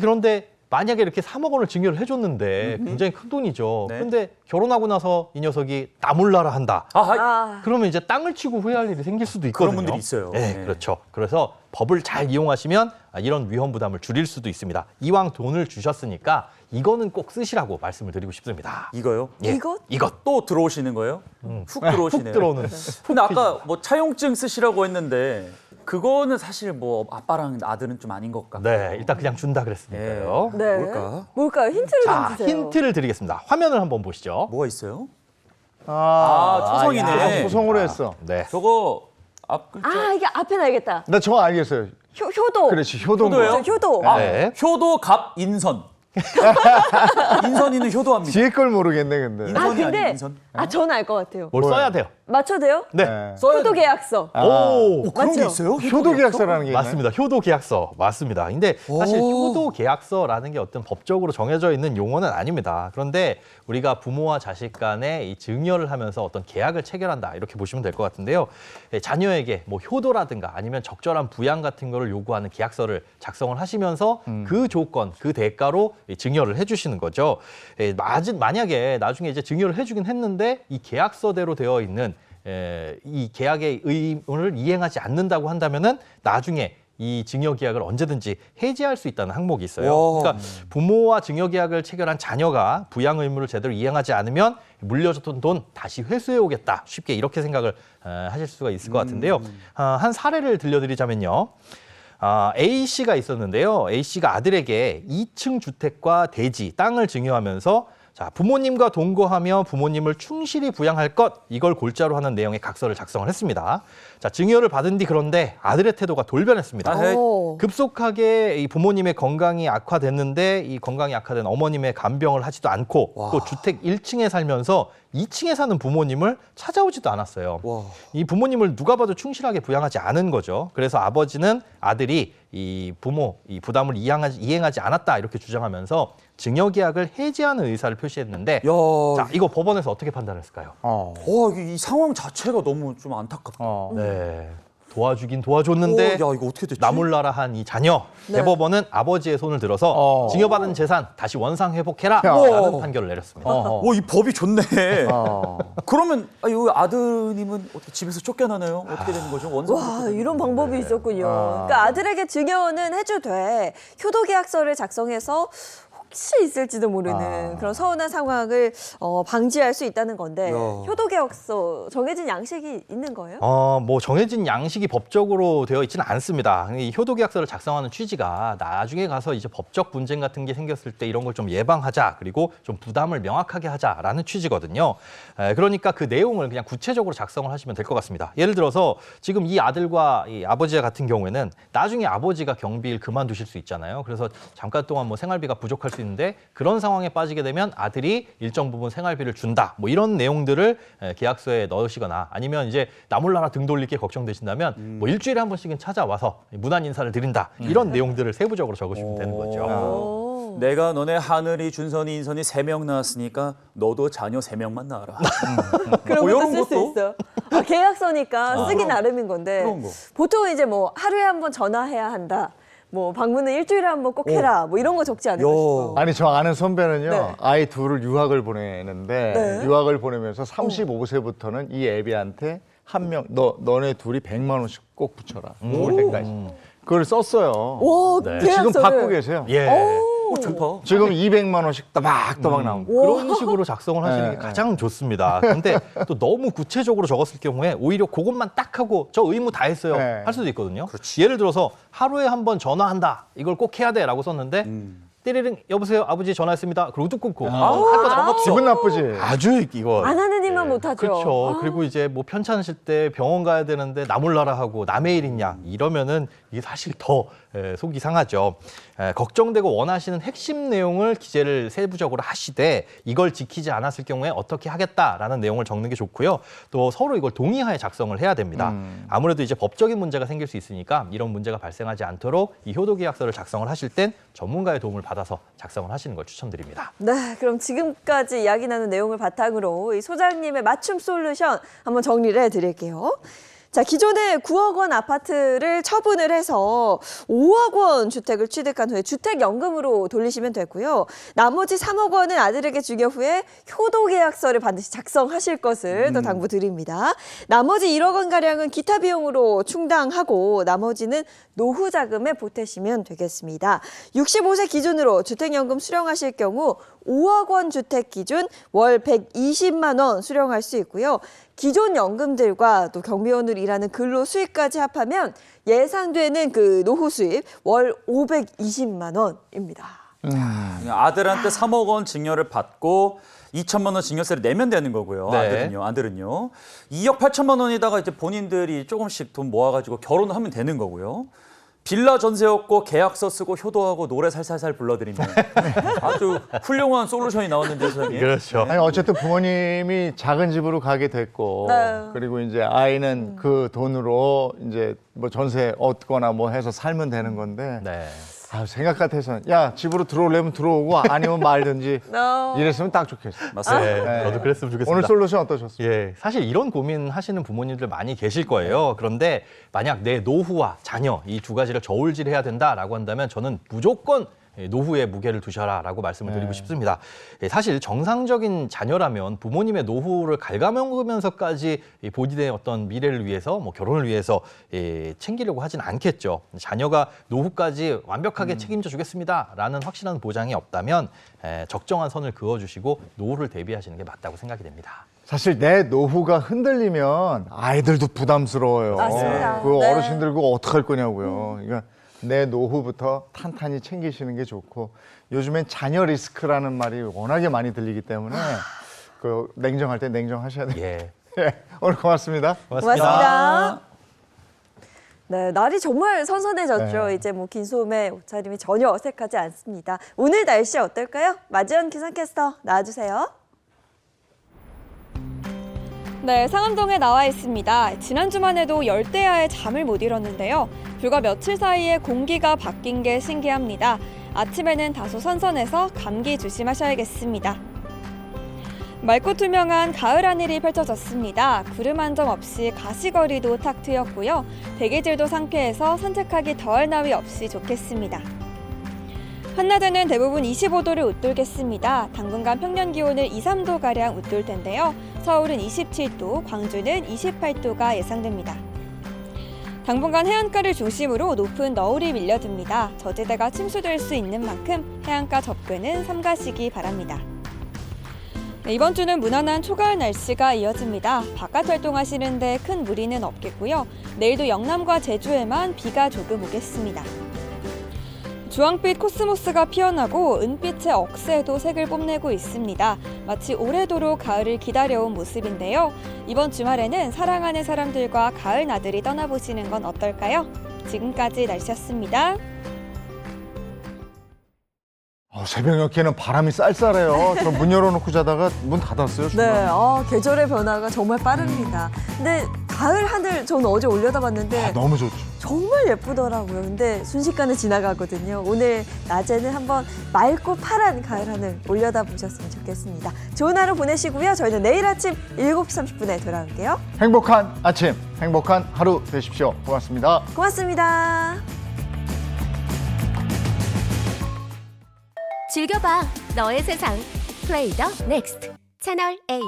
그런데 만약에 이렇게 3억 원을 증여를 해줬는데 굉장히 큰 돈이죠. 네. 그런데 결혼하고 나서 이 녀석이 나 몰라라 한다. 아, 그러면 이제 땅을 치고 후회할 일이 생길 수도 있거든요. 그런 분들이 있어요. 네, 네. 그렇죠. 그래서 법을 잘 이용하시면 이런 위험 부담을 줄일 수도 있습니다. 이왕 돈을 주셨으니까 이거는 꼭 쓰시라고 말씀을 드리고 싶습니다. 이거요? 예, 이것? 이것 또 들어오시는 거예요? 훅 들어오시네요. 훅 들어오는. 근데 아까 뭐 차용증 쓰시라고 했는데 그거는 사실 뭐 아빠랑 아들은 좀 아닌 것 같고. 네, 일단 그냥 준다 그랬으니까요. 네. 뭘까? 뭘까요? 힌트를 좀 자, 주세요. 힌트를 드리겠습니다. 화면을 한번 보시죠. 뭐가 있어요? 초성이네. 초성이네. 초성으로 했어. 네. 저거 앞 글자. 아, 이게 앞에는 알겠다. 나 저거 알겠어요. 효도. 그렇지, 효도인 효도예요? 거야. 효도. 네. 효도 갑 인선. 인선이는 효도합니다. 뒤에 걸 모르겠네, 근데. 인선이 아닌 근데 인선. 저는 알 것 같아요. 뭘 뭐야? 써야 돼요? 맞춰도 돼요? 네. 써야 효도 돼. 계약서. 오, 그런 게 맞죠? 있어요? 효도 계약서라는 게 있나요? 맞습니다. 효도 계약서 맞습니다. 근데 사실 효도 계약서라는 게 어떤 법적으로 정해져 있는 용어는 아닙니다. 그런데 우리가 부모와 자식 간에 이 증여를 하면서 어떤 계약을 체결한다 이렇게 보시면 될 것 같은데요. 자녀에게 뭐 효도라든가 아니면 적절한 부양 같은 거를 요구하는 계약서를 작성을 하시면서 그 조건, 그 대가로 증여를 해주시는 거죠. 만약에 나중에 이제 증여를 해주긴 했는데 이 계약서대로 되어 있는 이 계약의 의무를 이행하지 않는다고 한다면은 나중에 이 증여 계약을 언제든지 해지할 수 있다는 항목이 있어요. 와. 그러니까 부모와 증여 계약을 체결한 자녀가 부양 의무를 제대로 이행하지 않으면 물려줬던 돈 다시 회수해 오겠다. 쉽게 이렇게 생각을 하실 수가 있을 것 같은데요. 한 사례를 들려드리자면요. A 씨가 있었는데요. A 씨가 아들에게 2층 주택과 대지, 땅을 증여하면서 자, 부모님과 동거하며 부모님을 충실히 부양할 것, 이걸 골자로 하는 내용의 각서를 작성을 했습니다. 자, 증여를 받은 뒤 그런데 아들의 태도가 돌변했습니다. 아, 오. 급속하게 이 부모님의 건강이 악화됐는데 이 건강이 악화된 어머님의 간병을 하지도 않고 또 주택 1층에 살면서 2층에 사는 부모님을 찾아오지도 않았어요. 와. 이 부모님을 누가 봐도 충실하게 부양하지 않은 거죠. 그래서 아버지는 아들이 이 부모 이 부담을 이행하지 않았다 이렇게 주장하면서 증여 계약을 해지하는 의사를 표시했는데 야, 자, 이거 법원에서 어떻게 판단했을까요? 이 상황 자체가 너무 좀 안타깝다. 네. 도와주긴 도와줬는데 야, 이거 어떻게 됐지? 나 몰라라 한 이 자녀. 네. 대법원은 아버지의 손을 들어서 증여받은 재산 다시 원상 회복해라 라는 판결을 내렸습니다. 이 법이 좋네. 그러면 이 아드님은 어떻게 집에서 쫓겨나나요? 어떻게 되는 거죠? 원상 와, 이런 방법이 있었군요. 아. 그러니까 아들에게 증여는 해줘도 돼. 효도 계약서를 작성해서 혹시 있을지도 모르는 아. 그런 서운한 상황을 방지할 수 있다는 건데 야. 효도계약서 정해진 양식이 있는 거예요? 뭐 정해진 양식이 법적으로 되어 있지는 않습니다. 이 효도계약서를 작성하는 취지가 나중에 가서 이제 법적 분쟁 같은 게 생겼을 때 이런 걸 좀 예방하자, 그리고 좀 부담을 명확하게 하자라는 취지거든요. 그러니까 그 내용을 그냥 구체적으로 작성을 하시면 될 것 같습니다. 예를 들어서 지금 이 아들과 이 아버지 같은 경우에는 나중에 아버지가 경비를 그만두실 수 있잖아요. 그래서 잠깐 동안 뭐 생활비가 부족할 수 있는데 그런 상황에 빠지게 되면 아들이 일정 부분 생활비를 준다. 뭐 이런 내용들을 계약서에 넣으시거나, 아니면 이제 나 몰라라 등 돌릴 게 걱정되신다면 뭐 일주일에 한 번씩은 찾아와서 무난 인사를 드린다. 이런 내용들을 세부적으로 적으시면 되는 거죠. 오. 내가 너네 하늘이, 준선이, 인선이 3명 낳았으니까 너도 자녀 3명만 낳아라. 그런 뭐 것도 이런 쓸 수 것도? 있어요. 계약서니까 쓰기 나름인 건데 그런 거. 보통 이제 뭐 하루에 한 번 전화해야 한다. 뭐 방문은 일주일에 한 번 꼭 해라. 뭐 이런 거 적지 않을까 야. 싶어요. 아니 저 아는 선배는요. 네. 아이 둘을 유학을 보내는데 네. 유학을 보내면서 35세부터는 이 애비한테 한 명 너네 둘이 100만 원씩 꼭 붙여라. 올 때까지. 그걸 썼어요. 와, 네. 지금 계약서를. 받고 계세요. 예. 좋다. 지금 200만 원씩 또박또박 나옵니다. 그런 식으로 작성을 하시는 게 네, 가장 좋습니다. 근데 또 너무 구체적으로 적었을 경우에 오히려 그것만 딱 하고 저 의무 다 했어요 네. 할 수도 있거든요. 예를 들어서 하루에 한 번 전화한다. 이걸 꼭 해야 돼라고 썼는데 띠리링 여보세요 아버지 전화했습니다. 그러고 뚝 끊고 할 거 다 없어. 기분 나쁘지. 아주 이거 안 하는 일만 못하죠. 그렇죠. 그리고 이제 뭐 편찮으실 때 병원 가야 되는데 나 몰라라 하고 남의 일 있냐 이러면은 이게 사실 더 속이 상하죠. 걱정되고 원하시는 핵심 내용을 기재를 세부적으로 하시되 이걸 지키지 않았을 경우에 어떻게 하겠다라는 내용을 적는 게 좋고요. 또 서로 이걸 동의하에 작성을 해야 됩니다. 아무래도 이제 법적인 문제가 생길 수 있으니까 이런 문제가 발생하지 않도록 이 효도계약서를 작성을 하실 땐 전문가의 도움을 받아서 작성을 하시는 걸 추천드립니다. 네, 그럼 지금까지 이야기 나눈 내용을 바탕으로 이 소장님의 맞춤 솔루션 한번 정리를 해드릴게요. 자, 기존에 9억 원 아파트를 처분을 해서 5억 원 주택을 취득한 후에 주택연금으로 돌리시면 되고요. 나머지 3억 원은 아들에게 주겨 후에 효도계약서를 반드시 작성하실 것을 또 당부드립니다. 나머지 1억 원가량은 기타 비용으로 충당하고 나머지는 노후 자금에 보태시면 되겠습니다. 65세 기준으로 주택연금 수령하실 경우 5억 원 주택 기준 월 120만 원 수령할 수 있고요. 기존 연금들과 또 경비원으로 일하는 근로 수입까지 합하면 예상되는 그 노후 수입 월 520만 원입니다. 아들한테 3억 원 증여를 받고 2천만 원 증여세를 내면 되는 거고요. 네. 아들은요. 2억 8천만 원에다가 이제 본인들이 조금씩 돈 모아가지고 결혼을 하면 되는 거고요. 빌라 전세 얻고 계약서 쓰고 효도하고 노래 살살살 불러드리면 아주 훌륭한 솔루션이 나왔는데 선생님. 그렇죠. 아니 어쨌든 부모님이 작은 집으로 가게 됐고 네. 그리고 이제 아이는 그 돈으로 이제 뭐 전세 얻거나 뭐 해서 살면 되는 건데 네. 아, 생각 같아서는 야 집으로 들어오려면 들어오고 아니면 말든지 이랬으면 딱 좋겠어. 맞습니다. 네. 저도 그랬으면 좋겠습니다. 오늘 솔루션 어떠셨어요? 예, 사실 이런 고민 하시는 부모님들 많이 계실 거예요. 그런데 만약 내 노후와 자녀 이 두 가지를 저울질해야 된다라고 한다면 저는 무조건 노후에 무게를 두셔라라고 말씀을 드리고 싶습니다. 사실 정상적인 자녀라면 부모님의 노후를 갉아먹으면서까지 본인의 어떤 미래를 위해서 뭐 결혼을 위해서 챙기려고 하진 않겠죠. 자녀가 노후까지 완벽하게 책임져 주겠습니다라는 확실한 보장이 없다면 적정한 선을 그어주시고 노후를 대비하시는 게 맞다고 생각이 됩니다. 사실 내 노후가 흔들리면 아이들도 부담스러워요. 맞습니다. 그 네. 어르신들 그거 어떡할 거냐고요. 그러니까 내 노후부터 탄탄히 챙기시는 게 좋고 요즘엔 자녀 리스크라는 말이 워낙에 많이 들리기 때문에 그 냉정할 때 냉정하셔야 돼요. 예. 예, 오늘 고맙습니다. 고맙습니다. 네, 날이 정말 선선해졌죠. 네. 이제 뭐 긴 소매 옷차림이 전혀 어색하지 않습니다. 오늘 날씨 어떨까요? 마지원 기상캐스터 나와주세요. 네, 상암동에 나와 있습니다. 지난주만 해도 열대야에 잠을 못 이뤘는데요. 불과 며칠 사이에 공기가 바뀐 게 신기합니다. 아침에는 다소 선선해서 감기 조심하셔야겠습니다. 맑고 투명한 가을 하늘이 펼쳐졌습니다. 구름 한 점 없이 가시거리도 탁 트였고요. 대기질도 상쾌해서 산책하기 더할 나위 없이 좋겠습니다. 한낮에는 대부분 25도를 웃돌겠습니다. 당분간 평년 기온을 2, 3도가량 웃돌 텐데요. 서울은 27도, 광주는 28도가 예상됩니다. 당분간 해안가를 중심으로 높은 너울이 밀려듭니다. 저지대가 침수될 수 있는 만큼 해안가 접근은 삼가시기 바랍니다. 네, 이번 주는 무난한 초가을 날씨가 이어집니다. 바깥 활동하시는데 큰 무리는 없겠고요. 내일도 영남과 제주에만 비가 조금 오겠습니다. 주황빛 코스모스가 피어나고 은빛의 억새도 색을 뽐내고 있습니다. 마치 오래도록 가을을 기다려온 모습인데요. 이번 주말에는 사랑하는 사람들과 가을 나들이 떠나보시는 건 어떨까요? 지금까지 날씨였습니다. 새벽녘에는 바람이 쌀쌀해요. 저 문 열어놓고 자다가 문 닫았어요. 네, 중간에. 계절의 변화가 정말 빠릅니다. 근데 가을 하늘 저는 어제 올려다봤는데 너무 좋죠. 정말 예쁘더라고요. 근데 순식간에 지나가거든요. 오늘 낮에는 한번 맑고 파란 가을 하늘 올려다보셨으면 좋겠습니다. 좋은 하루 보내시고요. 저희는 내일 아침 7시 30분에 돌아올게요. 행복한 아침, 행복한 하루 되십시오. 고맙습니다. 고맙습니다. 즐겨봐 너의 세상 플레이 더 넥스트 채널 A.